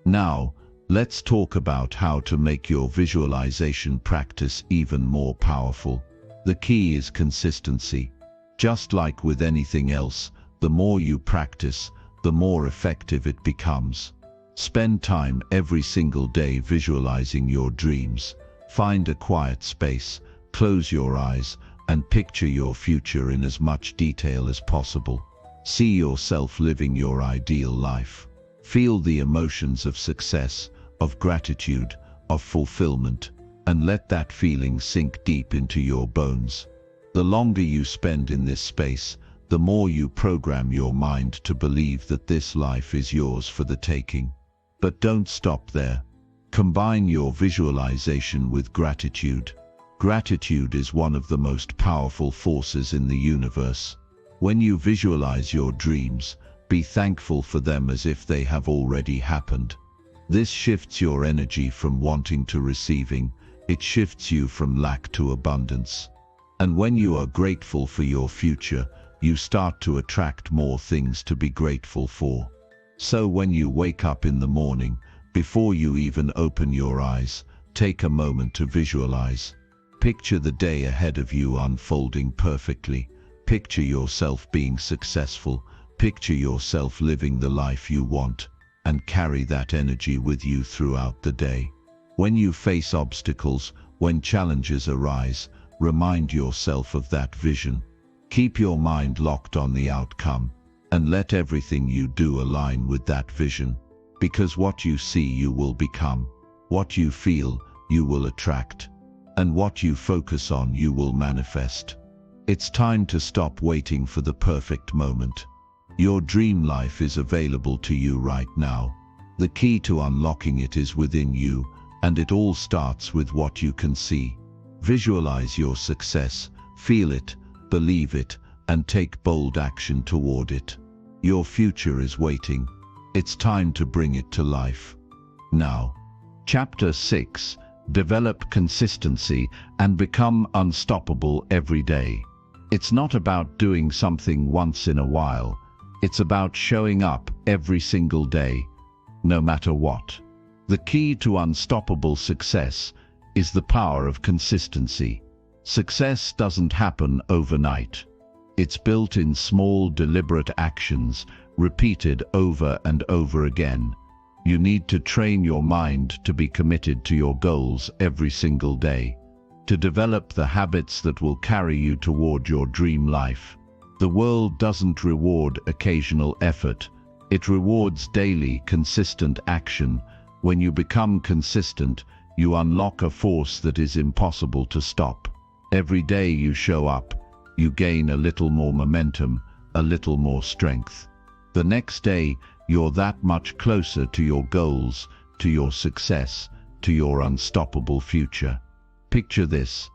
Now, let's talk about how to make your visualization practice even more powerful. The key is consistency. Just like with anything else, the more you practice, the more effective it becomes. Spend time every single day visualizing your dreams. Find a quiet space, close your eyes, and picture your future in as much detail as possible. See yourself living your ideal life. Feel the emotions of success, of gratitude, of fulfillment, and let that feeling sink deep into your bones. The longer you spend in this space, the more you program your mind to believe that this life is yours for the taking. But don't stop there. Combine your visualization with gratitude. Gratitude is one of the most powerful forces in the universe. When you visualize your dreams, be thankful for them as if they have already happened. This shifts your energy from wanting to receiving. It shifts you from lack to abundance. And when you are grateful for your future, you start to attract more things to be grateful for. So when you wake up in the morning, before you even open your eyes, take a moment to visualize. Picture the day ahead of you unfolding perfectly. Picture yourself being successful. Picture yourself living the life you want, and carry that energy with you throughout the day. When you face obstacles, when challenges arise, remind yourself of that vision. Keep your mind locked on the outcome, and let everything you do align with that vision. Because what you see, you will become. What you feel, you will attract. And what you focus on, you will manifest. It's time to stop waiting for the perfect moment. Your dream life is available to you right now. The key to unlocking it is within you, and it all starts with what you can see. Visualize your success, feel it, believe it, and take bold action toward it. Your future is waiting. It's time to bring it to life. Now. Chapter 6. Develop consistency and become unstoppable every day. It's not about doing something once in a while. It's about showing up every single day, no matter what. The key to unstoppable success is the power of consistency. Success doesn't happen overnight. It's built in small, deliberate actions, repeated over and over again. You need to train your mind to be committed to your goals every single day, to develop the habits that will carry you toward your dream life. The world doesn't reward occasional effort. It rewards daily, consistent action. When you become consistent, you unlock a force that is impossible to stop. Every day you show up, you gain a little more momentum, a little more strength. The next day, you're that much closer to your goals, to your success, to your unstoppable future. Picture this.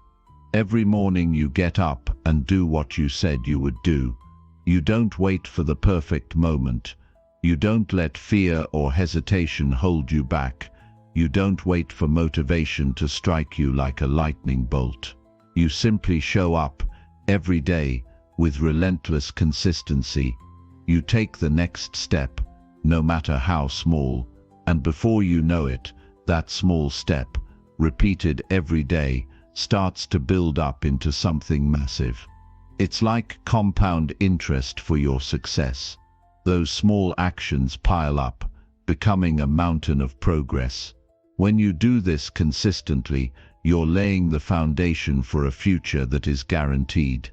Every morning you get up and do what you said you would do. You don't wait for the perfect moment. You don't let fear or hesitation hold you back. You don't wait for motivation to strike you like a lightning bolt. You simply show up every day with relentless consistency. You take the next step, no matter how small, and before you know it, that small step, repeated every day, starts to build up into something massive. It's like compound interest for your success. Those small actions pile up, becoming a mountain of progress. When you do this consistently, you're laying the foundation for a future that is guaranteed.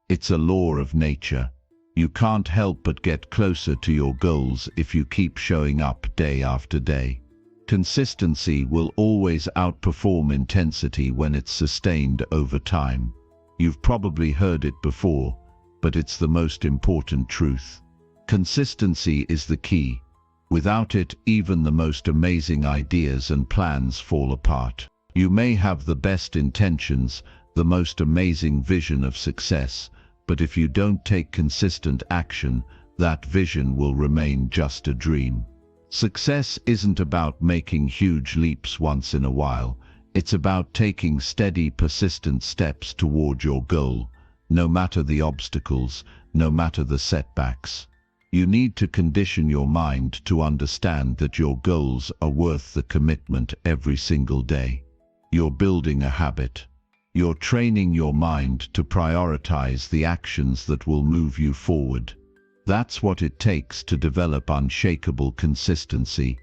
It's a law of nature. You can't help but get closer to your goals if you keep showing up day after day. Consistency will always outperform intensity when it's sustained over time. You've probably heard it before, but it's the most important truth. Consistency is the key. Without it, even the most amazing ideas and plans fall apart. You may have the best intentions, the most amazing vision of success, but if you don't take consistent action, that vision will remain just a dream. Success isn't about making huge leaps once in a while. It's about taking steady, persistent steps toward your goal, no matter the obstacles, no matter the setbacks. You need to condition your mind to understand that your goals are worth the commitment every single day. You're building a habit. You're training your mind to prioritize the actions that will move you forward. That's what it takes to develop unshakable consistency.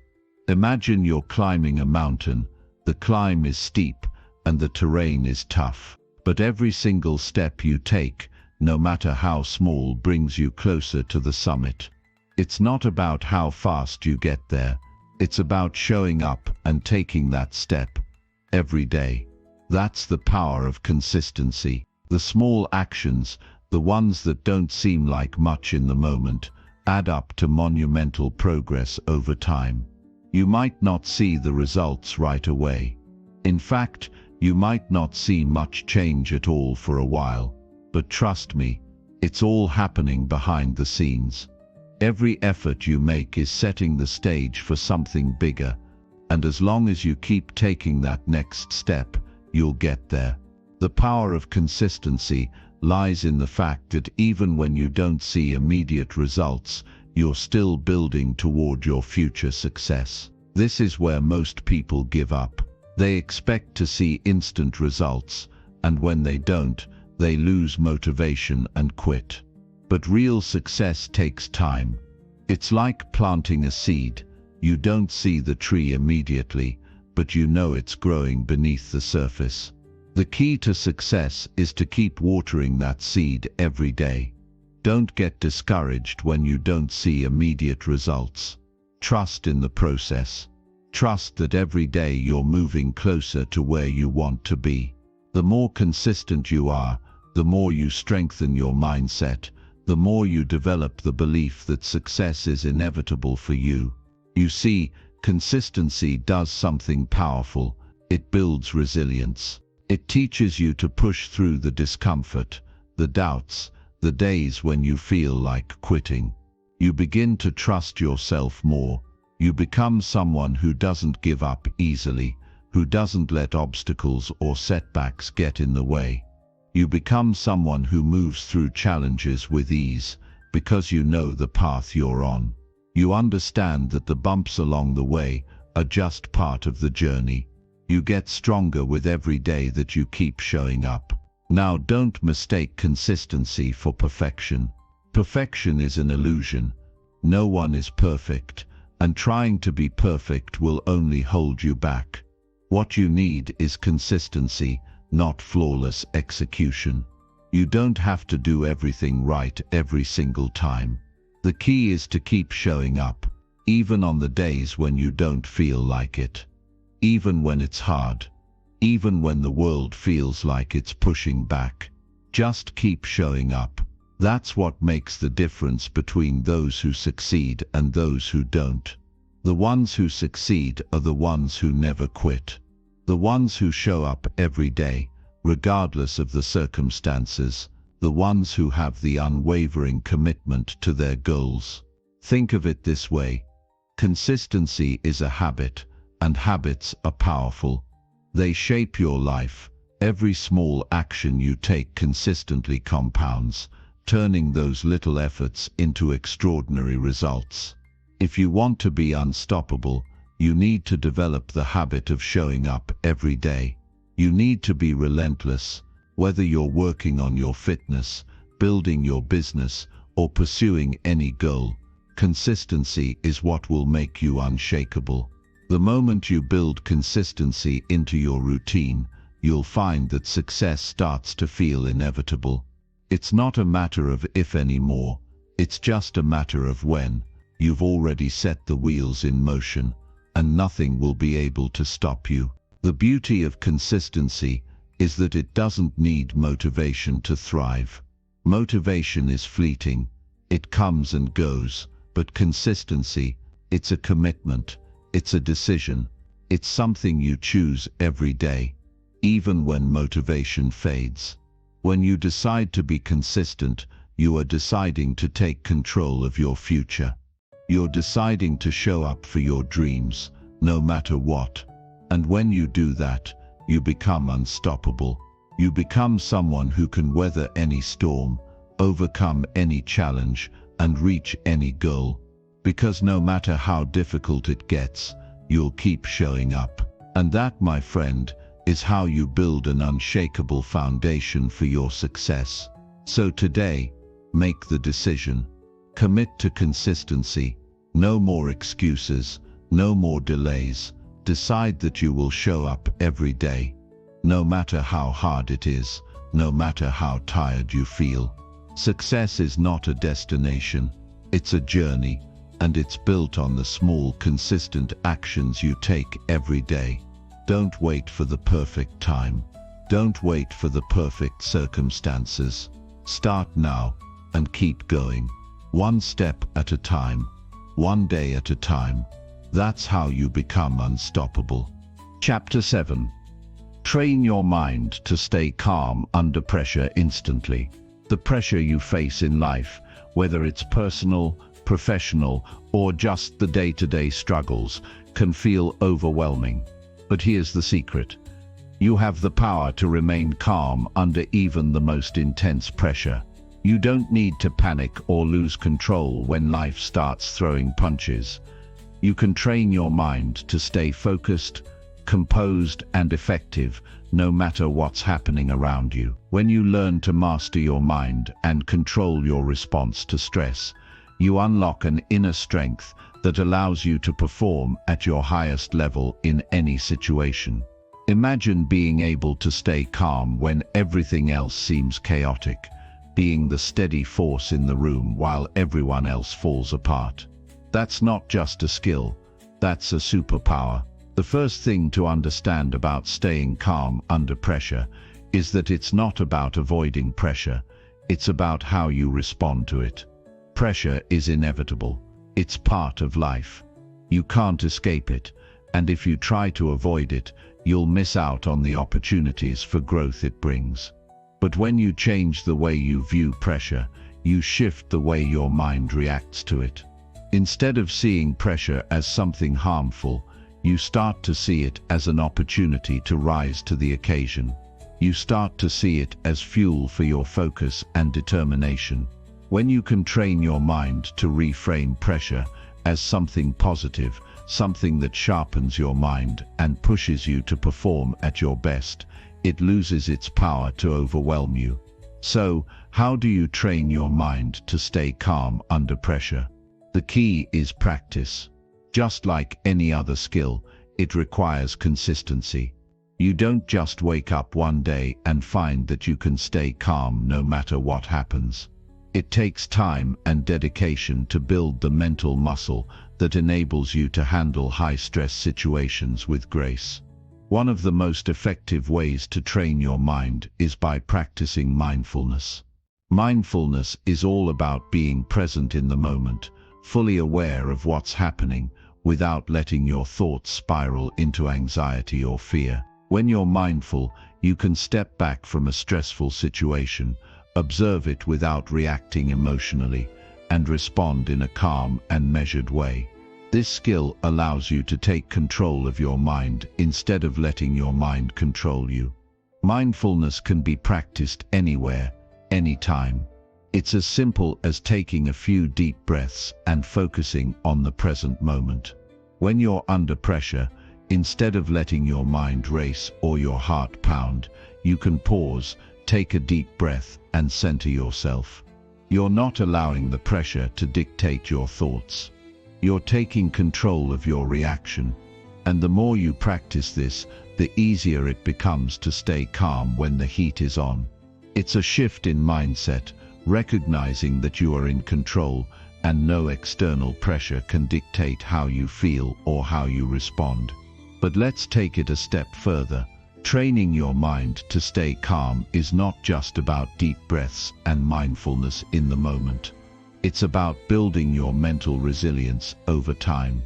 Imagine you're climbing a mountain. The climb is steep and the terrain is tough. But every single step you take, no matter how small, brings you closer to the summit. It's not about how fast you get there. It's about showing up and taking that step every day. That's the power of consistency. The small actions, the ones that don't seem like much in the moment, add up to monumental progress over time. You might not see the results right away. In fact, you might not see much change at all for a while. But trust me, it's all happening behind the scenes. Every effort you make is setting the stage for something bigger, and as long as you keep taking that next step, you'll get there. The power of consistency lies in the fact that even when you don't see immediate results, you're still building toward your future success. This is where most people give up. They expect to see instant results, and when they don't, they lose motivation and quit. But real success takes time. It's like planting a seed. You don't see the tree immediately, but you know it's growing beneath the surface. The key to success is to keep watering that seed every day. Don't get discouraged when you don't see immediate results. Trust in the process. Trust that every day you're moving closer to where you want to be. The more consistent you are, the more you strengthen your mindset, the more you develop the belief that success is inevitable for you. You see, consistency does something powerful. It builds resilience. It teaches you to push through the discomfort, the doubts, the days when you feel like quitting. You begin to trust yourself more. You become someone who doesn't give up easily, who doesn't let obstacles or setbacks get in the way. You become someone who moves through challenges with ease, because you know the path you're on. You understand that the bumps along the way are just part of the journey. You get stronger with every day that you keep showing up. Now, don't mistake consistency for perfection. Perfection is an illusion. No one is perfect, and trying to be perfect will only hold you back. What you need is consistency, not flawless execution. You don't have to do everything right every single time. The key is to keep showing up, even on the days when you don't feel like it. Even when it's hard. Even when the world feels like it's pushing back. Just keep showing up. That's what makes the difference between those who succeed and those who don't. The ones who succeed are the ones who never quit. The ones who show up every day, regardless of the circumstances. The ones who have the unwavering commitment to their goals. Think of it this way. Consistency is a habit, and habits are powerful. They shape your life. Every small action you take consistently compounds, turning those little efforts into extraordinary results. If you want to be unstoppable, you need to develop the habit of showing up every day. You need to be relentless, whether you're working on your fitness, building your business, or pursuing any goal. Consistency is what will make you unshakable. The moment you build consistency into your routine, you'll find that success starts to feel inevitable. It's not a matter of if anymore, it's just a matter of when. You've already set the wheels in motion, and nothing will be able to stop you. The beauty of consistency is that it doesn't need motivation to thrive. Motivation is fleeting. It comes and goes, but consistency, it's a commitment. It's a decision. It's something you choose every day, even when motivation fades. When you decide to be consistent, you are deciding to take control of your future. You're deciding to show up for your dreams, no matter what. And when you do that, you become unstoppable. You become someone who can weather any storm, overcome any challenge, and reach any goal. Because no matter how difficult it gets, you'll keep showing up. And that, my friend, is how you build an unshakable foundation for your success. So today, make the decision. Commit to consistency. No more excuses, no more delays. Decide that you will show up every day. No matter how hard it is, no matter how tired you feel. Success is not a destination, it's a journey. And it's built on the small, consistent actions you take every day. Don't wait for the perfect time. Don't wait for the perfect circumstances. Start now and keep going. One step at a time. One day at a time. That's how you become unstoppable. Chapter 7. Train your mind to stay calm under pressure instantly. The pressure you face in life, whether it's personal, professional, or just the day-to-day struggles, can feel overwhelming. But here's the secret. You have the power to remain calm under even the most intense pressure. You don't need to panic or lose control when life starts throwing punches. You can train your mind to stay focused, composed, and effective, no matter what's happening around you. When you learn to master your mind and control your response to stress, you unlock an inner strength that allows you to perform at your highest level in any situation. Imagine being able to stay calm when everything else seems chaotic, being the steady force in the room while everyone else falls apart. That's not just a skill, that's a superpower. The first thing to understand about staying calm under pressure is that it's not about avoiding pressure, it's about how you respond to it. Pressure is inevitable. It's part of life. You can't escape it, and if you try to avoid it, you'll miss out on the opportunities for growth it brings. But when you change the way you view pressure, you shift the way your mind reacts to it. Instead of seeing pressure as something harmful, you start to see it as an opportunity to rise to the occasion. You start to see it as fuel for your focus and determination. When you can train your mind to reframe pressure as something positive, something that sharpens your mind and pushes you to perform at your best, it loses its power to overwhelm you. So, how do you train your mind to stay calm under pressure? The key is practice. Just like any other skill, it requires consistency. You don't just wake up one day and find that you can stay calm no matter what happens. It takes time and dedication to build the mental muscle that enables you to handle high-stress situations with grace. One of the most effective ways to train your mind is by practicing mindfulness. Mindfulness is all about being present in the moment, fully aware of what's happening, without letting your thoughts spiral into anxiety or fear. When you're mindful, you can step back from a stressful situation, observe it without reacting emotionally, and respond in a calm and measured way. This skill allows you to take control of your mind instead of letting your mind control you. Mindfulness can be practiced anywhere, anytime. It's as simple as taking a few deep breaths and focusing on the present moment. When you're under pressure, instead of letting your mind race or your heart pound, you can pause, take a deep breath, and center yourself. You're not allowing the pressure to dictate your thoughts. You're taking control of your reaction. And the more you practice this, the easier it becomes to stay calm when the heat is on. It's a shift in mindset, recognizing that you are in control and no external pressure can dictate how you feel or how you respond. But let's take it a step further. Training your mind to stay calm is not just about deep breaths and mindfulness in the moment. It's about building your mental resilience over time.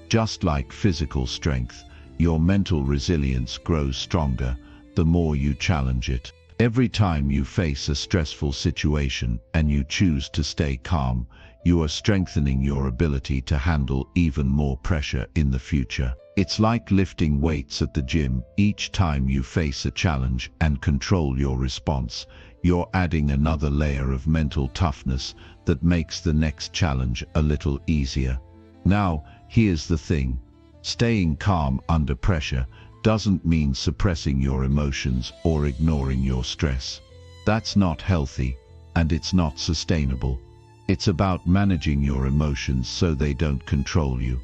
Just like physical strength, your mental resilience grows stronger the more you challenge it. Every time you face a stressful situation and you choose to stay calm, you are strengthening your ability to handle even more pressure in the future. It's like lifting weights at the gym. Each time you face a challenge and control your response, you're adding another layer of mental toughness that makes the next challenge a little easier. Now, here's the thing. Staying calm under pressure doesn't mean suppressing your emotions or ignoring your stress. That's not healthy, and it's not sustainable. It's about managing your emotions so they don't control you.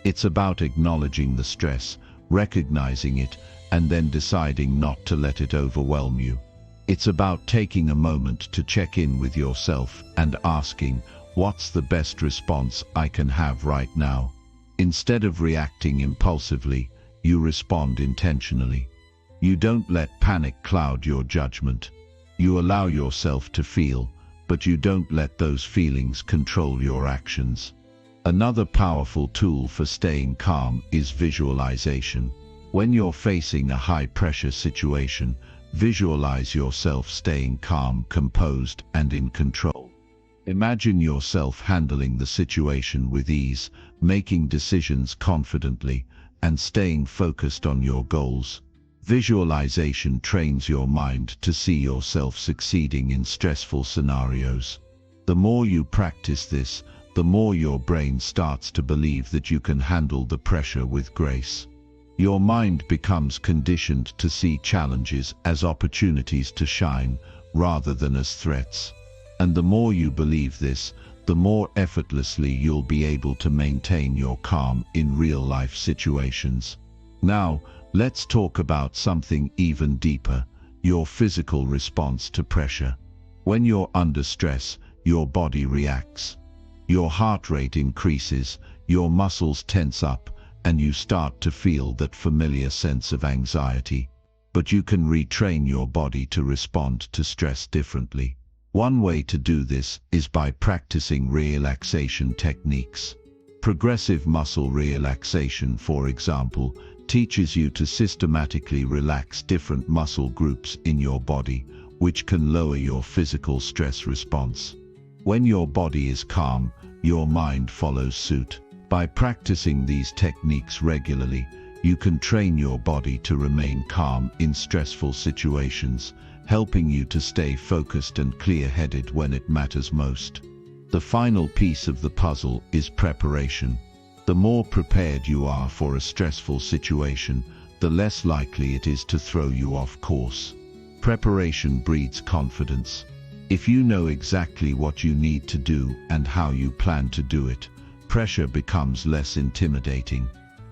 It's about acknowledging the stress, recognizing it, and then deciding not to let it overwhelm you. It's about taking a moment to check in with yourself and asking, what's the best response I can have right now? Instead of reacting impulsively, you respond intentionally. You don't let panic cloud your judgment. You allow yourself to feel, but you don't let those feelings control your actions. Another powerful tool for staying calm is visualization. When you're facing a high-pressure situation, visualize yourself staying calm, composed, and in control. Imagine yourself handling the situation with ease, making decisions confidently, and staying focused on your goals. Visualization trains your mind to see yourself succeeding in stressful scenarios. The more you practice this, the more your brain starts to believe that you can handle the pressure with grace. Your mind becomes conditioned to see challenges as opportunities to shine, rather than as threats. And the more you believe this, the more effortlessly you'll be able to maintain your calm in real-life situations. Now, let's talk about something even deeper: your physical response to pressure. When you're under stress, your body reacts. Your heart rate increases, your muscles tense up, and you start to feel that familiar sense of anxiety. But you can retrain your body to respond to stress differently. One way to do this is by practicing relaxation techniques. Progressive muscle relaxation, for example, teaches you to systematically relax different muscle groups in your body, which can lower your physical stress response. When your body is calm, your mind follows suit. By practicing these techniques regularly, you can train your body to remain calm in stressful situations, helping you to stay focused and clear-headed when it matters most. The final piece of the puzzle is preparation. The more prepared you are for a stressful situation, the less likely it is to throw you off course. Preparation breeds confidence. If you know exactly what you need to do and how you plan to do it, pressure becomes less intimidating.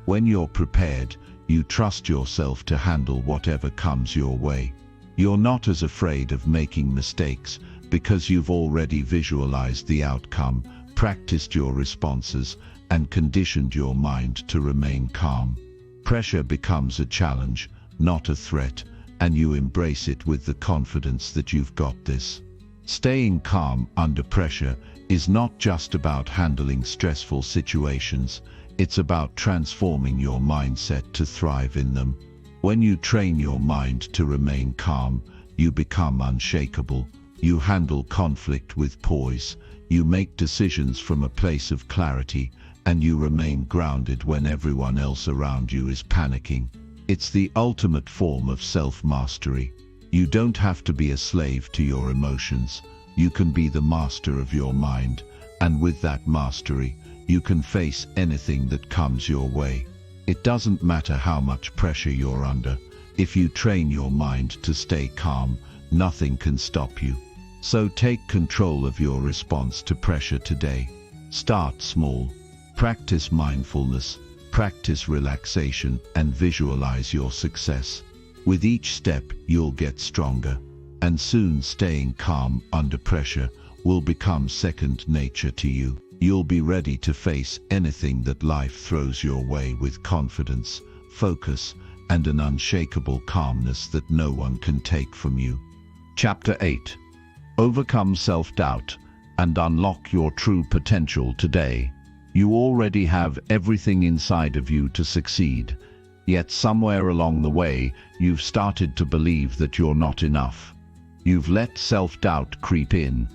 When you're prepared, you trust yourself to handle whatever comes your way. You're not as afraid of making mistakes because you've already visualized the outcome, practiced your responses, and conditioned your mind to remain calm. Pressure becomes a challenge, not a threat, and you embrace it with the confidence that you've got this. Staying calm under pressure is not just about handling stressful situations, it's about transforming your mindset to thrive in them. When you train your mind to remain calm, you become unshakable. You handle conflict with poise, you make decisions from a place of clarity, and you remain grounded when everyone else around you is panicking. It's the ultimate form of self-mastery. You don't have to be a slave to your emotions. You can be the master of your mind, and with that mastery, you can face anything that comes your way. It doesn't matter how much pressure you're under. If you train your mind to stay calm, nothing can stop you. So take control of your response to pressure today. Start small. Practice mindfulness, practice relaxation, and visualize your success. With each step, you'll get stronger, and soon staying calm under pressure will become second nature to you. You'll be ready to face anything that life throws your way with confidence, focus, and an unshakable calmness that no one can take from you. Chapter 8. Overcome self-doubt and unlock your true potential today. You already have everything inside of you to succeed, yet somewhere along the way, you've started to believe that you're not enough. You've let self-doubt creep in,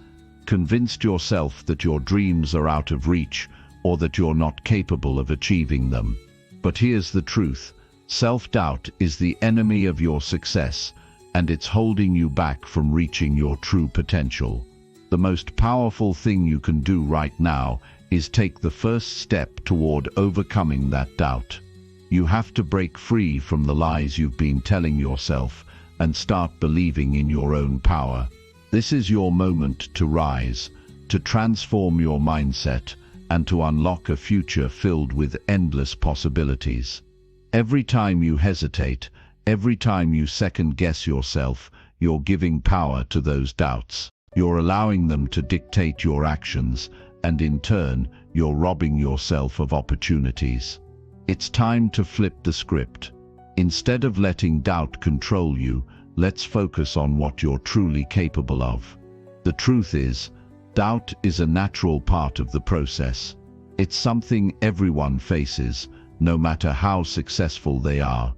convinced yourself that your dreams are out of reach or that you're not capable of achieving them. But here's the truth: self-doubt is the enemy of your success, and it's holding you back from reaching your true potential. The most powerful thing you can do right now is take the first step toward overcoming that doubt. You have to break free from the lies you've been telling yourself and start believing in your own power. This is your moment to rise, to transform your mindset, and to unlock a future filled with endless possibilities. Every time you hesitate, every time you second-guess yourself, you're giving power to those doubts. You're allowing them to dictate your actions, and in turn, you're robbing yourself of opportunities. It's time to flip the script. Instead of letting doubt control you, let's focus on what you're truly capable of. The truth is, doubt is a natural part of the process. It's something everyone faces, no matter how successful they are.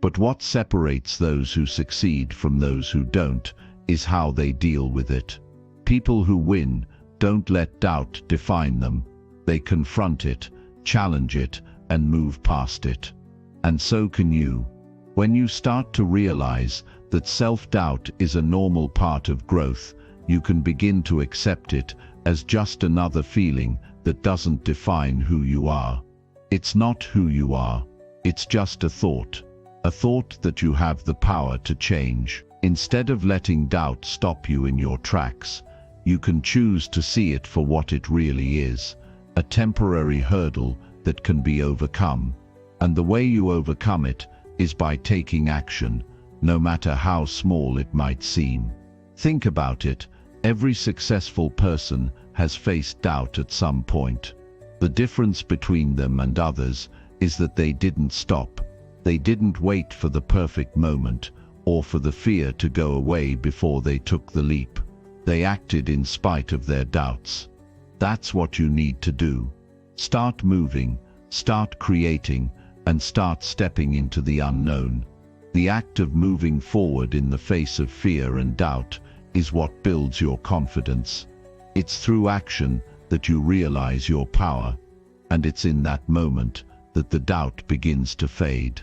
But what separates those who succeed from those who don't is how they deal with it. People who win don't let doubt define them. They confront it, challenge it, and move past it. And so can you. When you start to realize that self-doubt is a normal part of growth, you can begin to accept it as just another feeling that doesn't define who you are. It's not who you are. It's just a thought that you have the power to change. Instead of letting doubt stop you in your tracks, you can choose to see it for what it really is, a temporary hurdle that can be overcome. And the way you overcome it is by taking action, no matter how small it might seem. Think about it. Every successful person has faced doubt at some point. The difference between them and others is that they didn't stop. They didn't wait for the perfect moment or for the fear to go away before they took the leap. They acted in spite of their doubts. That's what you need to do. Start moving, start creating, and start stepping into the unknown. The act of moving forward in the face of fear and doubt is what builds your confidence. It's through action that you realize your power, and it's in that moment that the doubt begins to fade.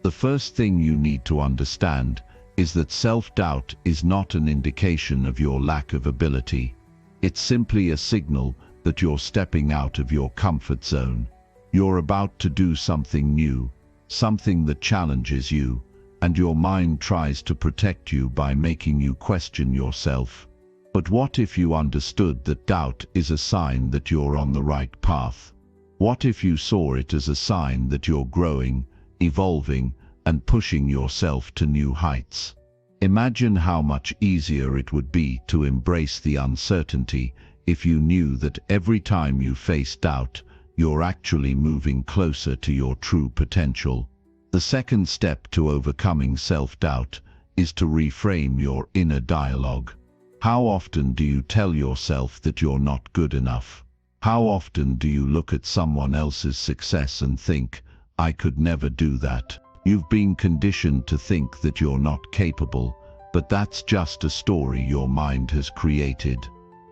The first thing you need to understand is that self-doubt is not an indication of your lack of ability. It's simply a signal that you're stepping out of your comfort zone. You're about to do something new, something that challenges you, and your mind tries to protect you by making you question yourself. But what if you understood that doubt is a sign that you're on the right path? What if you saw it as a sign that you're growing, evolving, and pushing yourself to new heights? Imagine how much easier it would be to embrace the uncertainty if you knew that every time you face doubt, you're actually moving closer to your true potential. The second step to overcoming self-doubt is to reframe your inner dialogue. How often do you tell yourself that you're not good enough? How often do you look at someone else's success and think, "I could never do that"? You've been conditioned to think that you're not capable, but that's just a story your mind has created.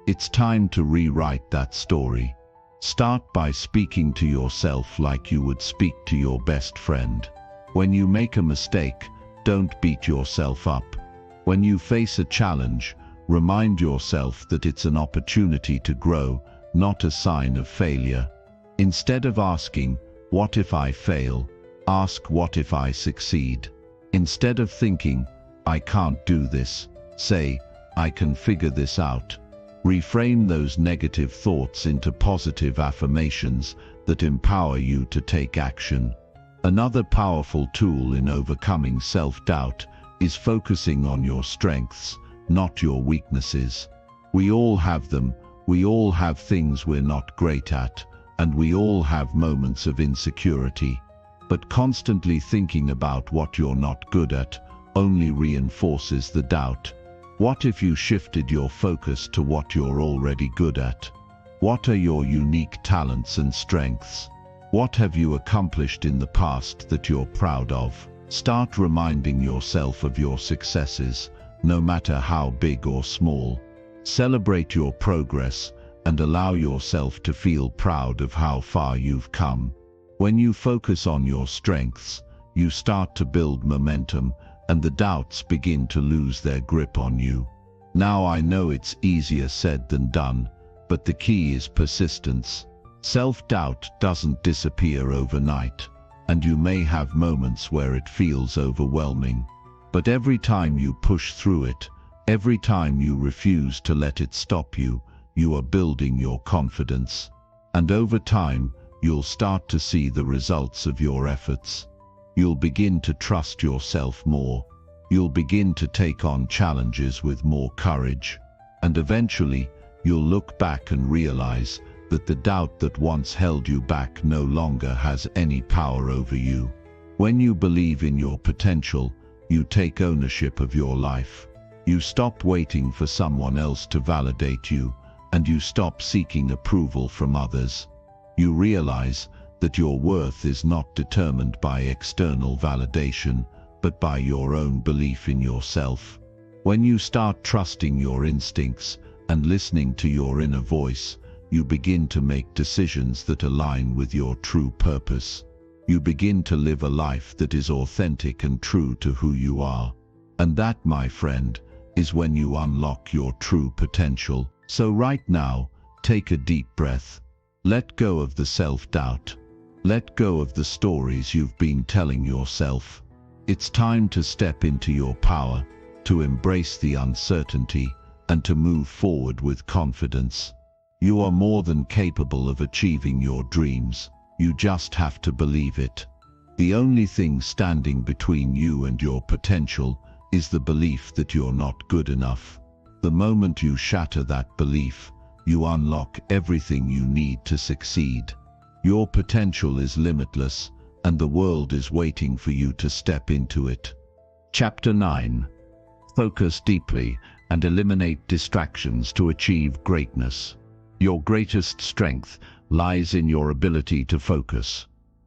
It's time to rewrite that story. Start by speaking to yourself like you would speak to your best friend. When you make a mistake, don't beat yourself up. When you face a challenge, remind yourself that it's an opportunity to grow, not a sign of failure. Instead of asking, "What if I fail?" ask, "What if I succeed?" Instead of thinking, "I can't do this," say, "I can figure this out." Reframe those negative thoughts into positive affirmations that empower you to take action. Another powerful tool in overcoming self-doubt is focusing on your strengths, not your weaknesses. We all have them. We all have things we're not great at, and we all have moments of insecurity. But constantly thinking about what you're not good at only reinforces the doubt. What if you shifted your focus to what you're already good at? What are your unique talents and strengths? What have you accomplished in the past that you're proud of? Start reminding yourself of your successes, no matter how big or small. Celebrate your progress and allow yourself to feel proud of how far you've come. When you focus on your strengths, you start to build momentum, and the doubts begin to lose their grip on you. Now I know it's easier said than done, but the key is persistence. Self-doubt doesn't disappear overnight, and you may have moments where it feels overwhelming. But every time you push through it, every time you refuse to let it stop you, you are building your confidence. And over time, you'll start to see the results of your efforts. You'll begin to trust yourself more. You'll begin to take on challenges with more courage. And eventually, you'll look back and realize that the doubt that once held you back no longer has any power over you. When you believe in your potential, you take ownership of your life. You stop waiting for someone else to validate you, and you stop seeking approval from others. You realize that your worth is not determined by external validation, but by your own belief in yourself. When you start trusting your instincts and listening to your inner voice, you begin to make decisions that align with your true purpose. You begin to live a life that is authentic and true to who you are. And that, my friend, is when you unlock your true potential. So right now, take a deep breath. Let go of the self-doubt. Let go of the stories you've been telling yourself. It's time to step into your power, to embrace the uncertainty, and to move forward with confidence. You are more than capable of achieving your dreams. You just have to believe it. The only thing standing between you and your potential is the belief that you're not good enough. The moment you shatter that belief, you unlock everything you need to succeed. Your potential is limitless, and the world is waiting for you to step into it. Chapter 9. Focus deeply and eliminate distractions to achieve greatness. Your greatest strength lies in your ability to focus.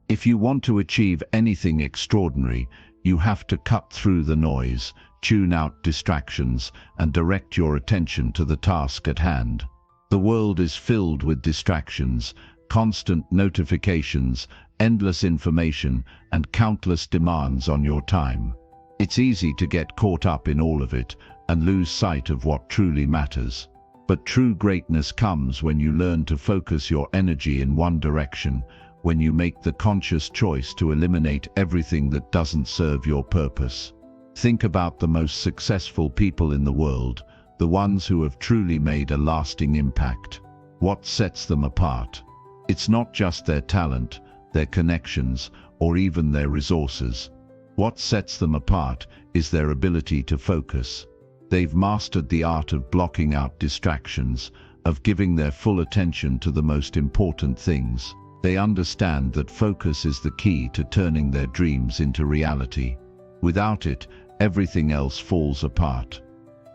If you want to achieve anything extraordinary, you have to cut through the noise, tune out distractions, and direct your attention to the task at hand. The world is filled with distractions, constant notifications, endless information, and countless demands on your time. It's easy to get caught up in all of it and lose sight of what truly matters. But true greatness comes when you learn to focus your energy in one direction, when you make the conscious choice to eliminate everything that doesn't serve your purpose. Think about the most successful people in the world, the ones who have truly made a lasting impact. What sets them apart? It's not just their talent, their connections, or even their resources. What sets them apart is their ability to focus. They've mastered the art of blocking out distractions, of giving their full attention to the most important things. They understand that focus is the key to turning their dreams into reality. Without it, everything else falls apart.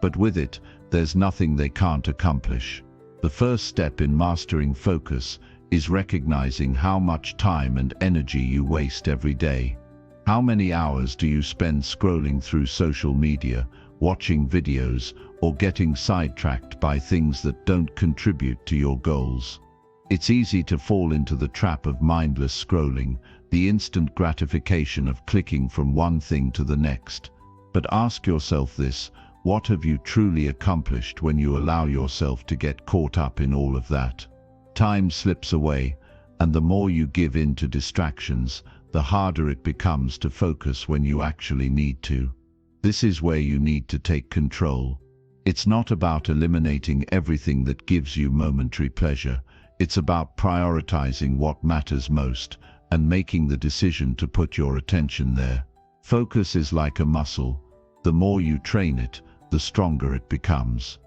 But with it, there's nothing they can't accomplish. The first step in mastering focus is recognizing how much time and energy you waste every day. How many hours do you spend scrolling through social media, watching videos, or getting sidetracked by things that don't contribute to your goals? It's easy to fall into the trap of mindless scrolling, the instant gratification of clicking from one thing to the next. But ask yourself this: what have you truly accomplished when you allow yourself to get caught up in all of that? Time slips away, and the more you give in to distractions, the harder it becomes to focus when you actually need to. This is where you need to take control. It's not about eliminating everything that gives you momentary pleasure. It's about prioritizing what matters most and making the decision to put your attention there. Focus is like a muscle. The more you train it, the stronger it becomes.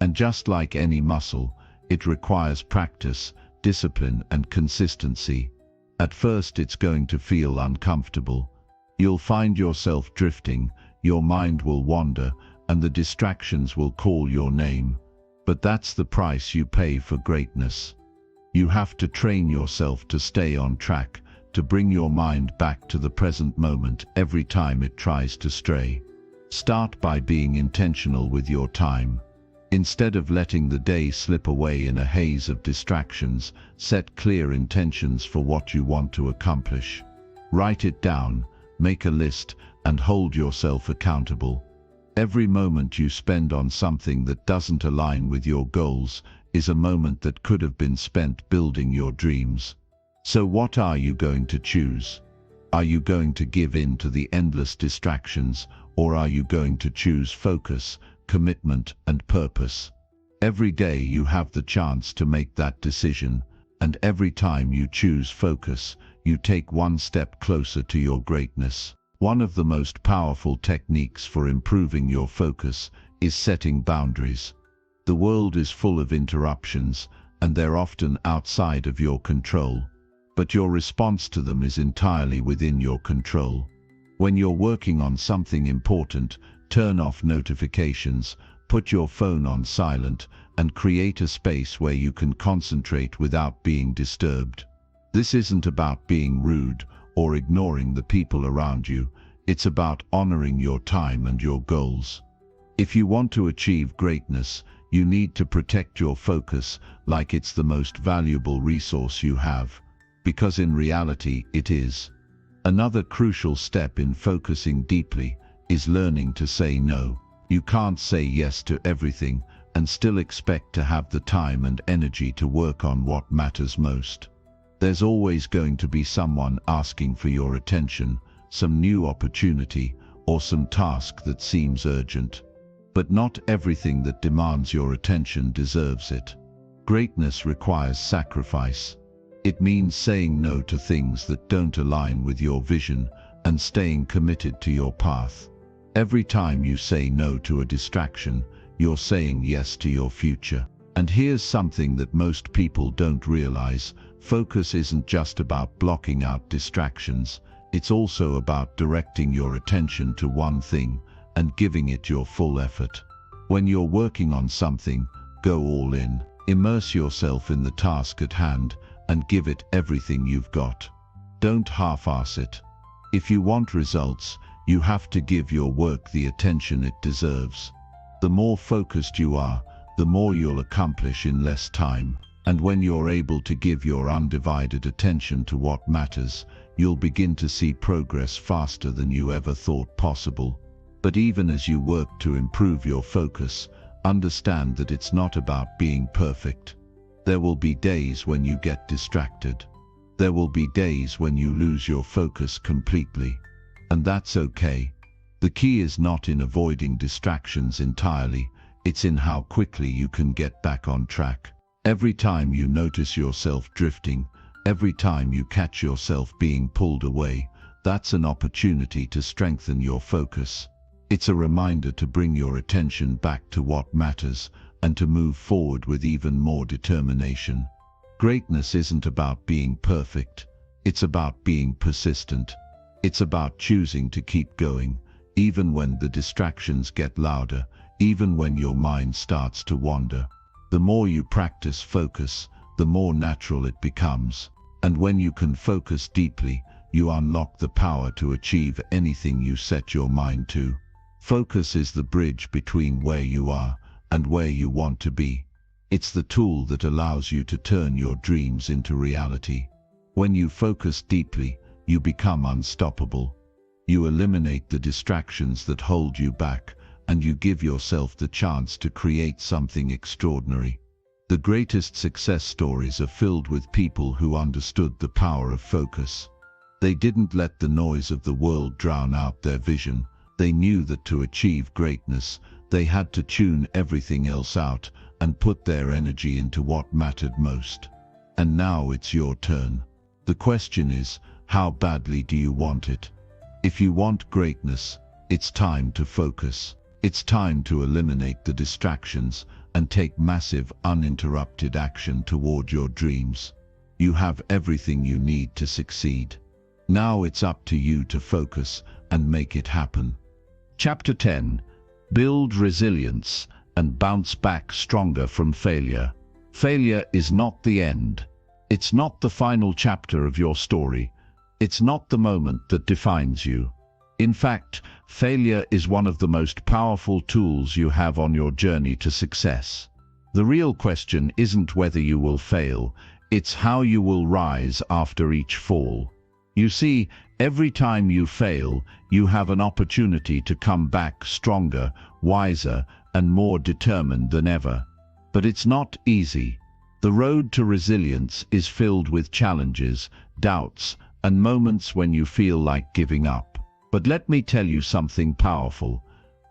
And just like any muscle, it requires practice, discipline, and consistency. At first, it's going to feel uncomfortable. You'll find yourself drifting, your mind will wander, and the distractions will call your name. But that's the price you pay for greatness. You have to train yourself to stay on track, to bring your mind back to the present moment every time it tries to stray. Start by being intentional with your time. Instead of letting the day slip away in a haze of distractions, set clear intentions for what you want to accomplish. Write it down, make a list, and hold yourself accountable. Every moment you spend on something that doesn't align with your goals is a moment that could have been spent building your dreams. So what are you going to choose? Are you going to give in to the endless distractions, or are you going to choose focus, commitment, and purpose? Every day you have the chance to make that decision, and every time you choose focus, you take one step closer to your greatness. One of the most powerful techniques for improving your focus is setting boundaries. The world is full of interruptions, and they're often outside of your control. But your response to them is entirely within your control. When you're working on something important, turn off notifications, put your phone on silent, and create a space where you can concentrate without being disturbed. This isn't about being rude or ignoring the people around you. It's about honoring your time and your goals. If you want to achieve greatness, you need to protect your focus like it's the most valuable resource you have, because in reality it is. Another crucial step in focusing deeply is learning to say no. You can't say yes to everything and still expect to have the time and energy to work on what matters most. There's always going to be someone asking for your attention, some new opportunity, or some task that seems urgent. But not everything that demands your attention deserves it. Greatness requires sacrifice. It means saying no to things that don't align with your vision and staying committed to your path. Every time you say no to a distraction, you're saying yes to your future. And here's something that most people don't realize. Focus isn't just about blocking out distractions. It's also about directing your attention to one thing and giving it your full effort. When you're working on something, go all in. Immerse yourself in the task at hand and give it everything you've got. Don't half-ass it. If you want results, you have to give your work the attention it deserves. The more focused you are, the more you'll accomplish in less time. And when you're able to give your undivided attention to what matters, you'll begin to see progress faster than you ever thought possible. But even as you work to improve your focus, understand that it's not about being perfect. There will be days when you get distracted. There will be days when you lose your focus completely. And that's okay. The key is not in avoiding distractions entirely, it's in how quickly you can get back on track. Every time you notice yourself drifting, every time you catch yourself being pulled away, that's an opportunity to strengthen your focus. It's a reminder to bring your attention back to what matters and to move forward with even more determination. Greatness isn't about being perfect, it's about being persistent. It's about choosing to keep going, even when the distractions get louder, even when your mind starts to wander. The more you practice focus, the more natural it becomes. And when you can focus deeply, you unlock the power to achieve anything you set your mind to. Focus is the bridge between where you are and where you want to be. It's the tool that allows you to turn your dreams into reality. When you focus deeply, you become unstoppable. You eliminate the distractions that hold you back, and you give yourself the chance to create something extraordinary. The greatest success stories are filled with people who understood the power of focus. They didn't let the noise of the world drown out their vision. They knew that to achieve greatness, they had to tune everything else out and put their energy into what mattered most. And now it's your turn. The question is, how badly do you want it? If you want greatness, it's time to focus. It's time to eliminate the distractions and take massive, uninterrupted action toward your dreams. You have everything you need to succeed. Now it's up to you to focus and make it happen. Chapter 10. Build resilience and bounce back stronger from failure. Failure is not the end. It's not the final chapter of your story. It's not the moment that defines you. In fact, failure is one of the most powerful tools you have on your journey to success. The real question isn't whether you will fail, it's how you will rise after each fall. You see, every time you fail, you have an opportunity to come back stronger, wiser, and more determined than ever. But it's not easy. The road to resilience is filled with challenges, doubts, and moments when you feel like giving up. But let me tell you something powerful.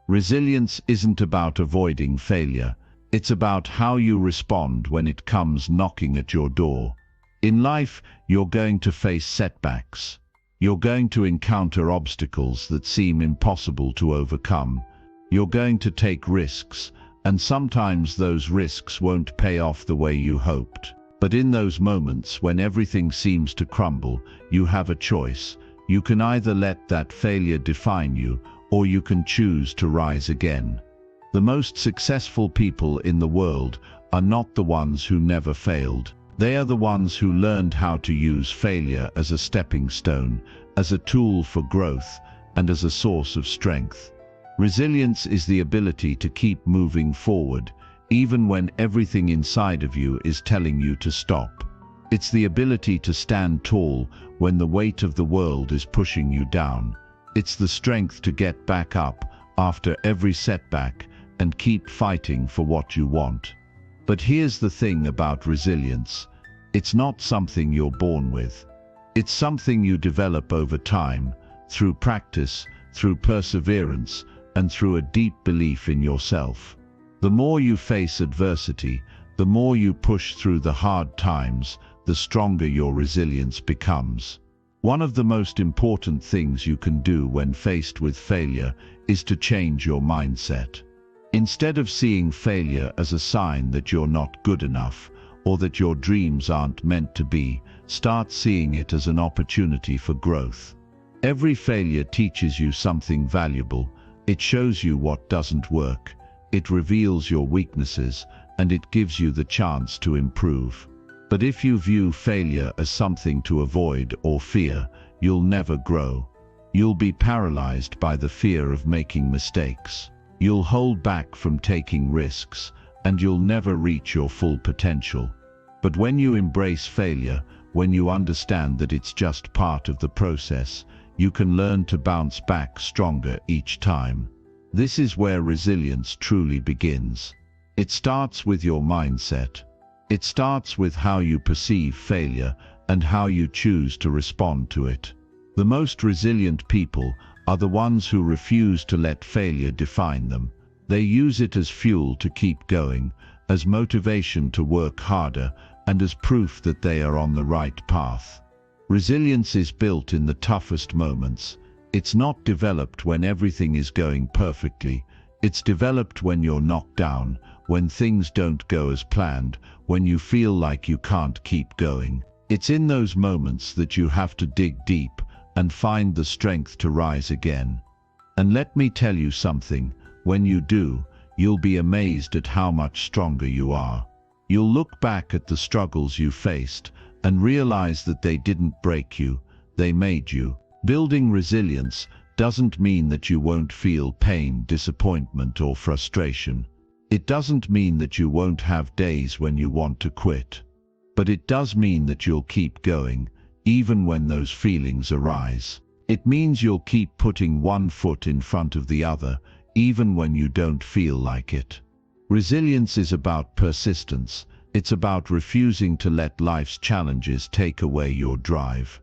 Resilience isn't about avoiding failure. It's about how you respond when it comes knocking at your door. In life, you're going to face setbacks. You're going to encounter obstacles that seem impossible to overcome. You're going to take risks, and sometimes those risks won't pay off the way you hoped. But in those moments when everything seems to crumble, you have a choice. You can either let that failure define you, or you can choose to rise again. The most successful people in the world are not the ones who never failed. They are the ones who learned how to use failure as a stepping stone, as a tool for growth, and as a source of strength. Resilience is the ability to keep moving forward, even when everything inside of you is telling you to stop. It's the ability to stand tall when the weight of the world is pushing you down. It's the strength to get back up after every setback and keep fighting for what you want. But here's the thing about resilience. It's not something you're born with. It's something you develop over time, through practice, through perseverance, and through a deep belief in yourself. The more you face adversity, the more you push through the hard times, the stronger your resilience becomes. One of the most important things you can do when faced with failure is to change your mindset. Instead of seeing failure as a sign that you're not good enough or that your dreams aren't meant to be, start seeing it as an opportunity for growth. Every failure teaches you something valuable. It shows you what doesn't work. It reveals your weaknesses, and it gives you the chance to improve. But if you view failure as something to avoid or fear, you'll never grow. You'll be paralyzed by the fear of making mistakes. You'll hold back from taking risks, and you'll never reach your full potential. But when you embrace failure, when you understand that it's just part of the process, you can learn to bounce back stronger each time. This is where resilience truly begins. It starts with your mindset. It starts with how you perceive failure and how you choose to respond to it. The most resilient people are the ones who refuse to let failure define them. They use it as fuel to keep going, as motivation to work harder, and as proof that they are on the right path. Resilience is built in the toughest moments. It's not developed when everything is going perfectly. It's developed when you're knocked down, when things don't go as planned, when you feel like you can't keep going. It's in those moments that you have to dig deep and find the strength to rise again. And let me tell you something, when you do, you'll be amazed at how much stronger you are. You'll look back at the struggles you faced and realize that they didn't break you, they made you. Building resilience doesn't mean that you won't feel pain, disappointment, or frustration. It doesn't mean that you won't have days when you want to quit. But it does mean that you'll keep going, even when those feelings arise. It means you'll keep putting one foot in front of the other, even when you don't feel like it. Resilience is about persistence. It's about refusing to let life's challenges take away your drive.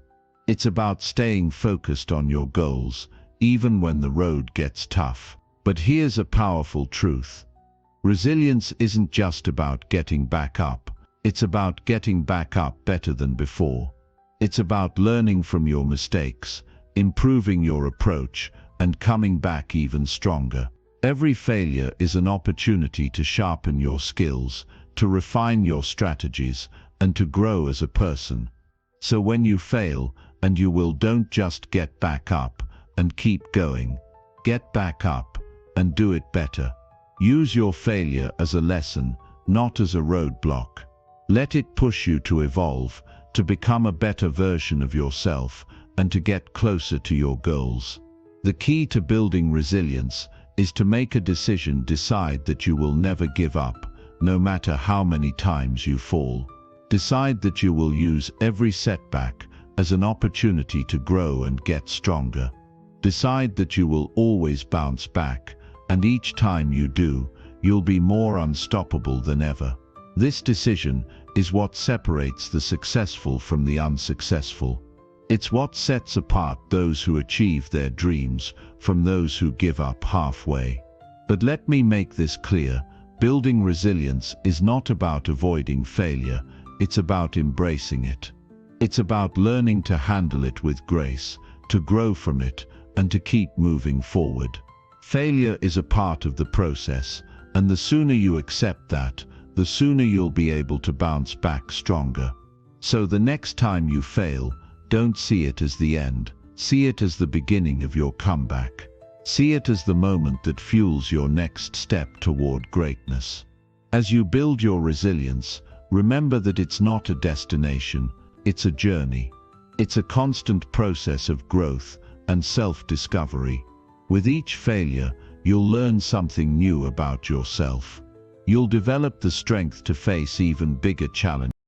It's about staying focused on your goals, even when the road gets tough. But here's a powerful truth. Resilience isn't just about getting back up. It's about getting back up better than before. It's about learning from your mistakes, improving your approach, and coming back even stronger. Every failure is an opportunity to sharpen your skills, to refine your strategies, and to grow as a person. So when you fail, and you will, don't just get back up and keep going. Get back up and do it better. Use your failure as a lesson, not as a roadblock. Let it push you to evolve, to become a better version of yourself, and to get closer to your goals. The key to building resilience is to make a decision. Decide that you will never give up, no matter how many times you fall. Decide that you will use every setback as an opportunity to grow and get stronger. Decide that you will always bounce back, and each time you do, you'll be more unstoppable than ever. This decision is what separates the successful from the unsuccessful. It's what sets apart those who achieve their dreams from those who give up halfway. But let me make this clear. Building resilience is not about avoiding failure. It's about embracing it. It's about learning to handle it with grace, to grow from it, and to keep moving forward. Failure is a part of the process, and the sooner you accept that, the sooner you'll be able to bounce back stronger. So the next time you fail, don't see it as the end. See it as the beginning of your comeback. See it as the moment that fuels your next step toward greatness. As you build your resilience, Remember that it's not a destination, it's a journey. It's a constant process of growth and self-discovery. With each failure, you'll learn something new about yourself. You'll develop the strength to face even bigger challenges.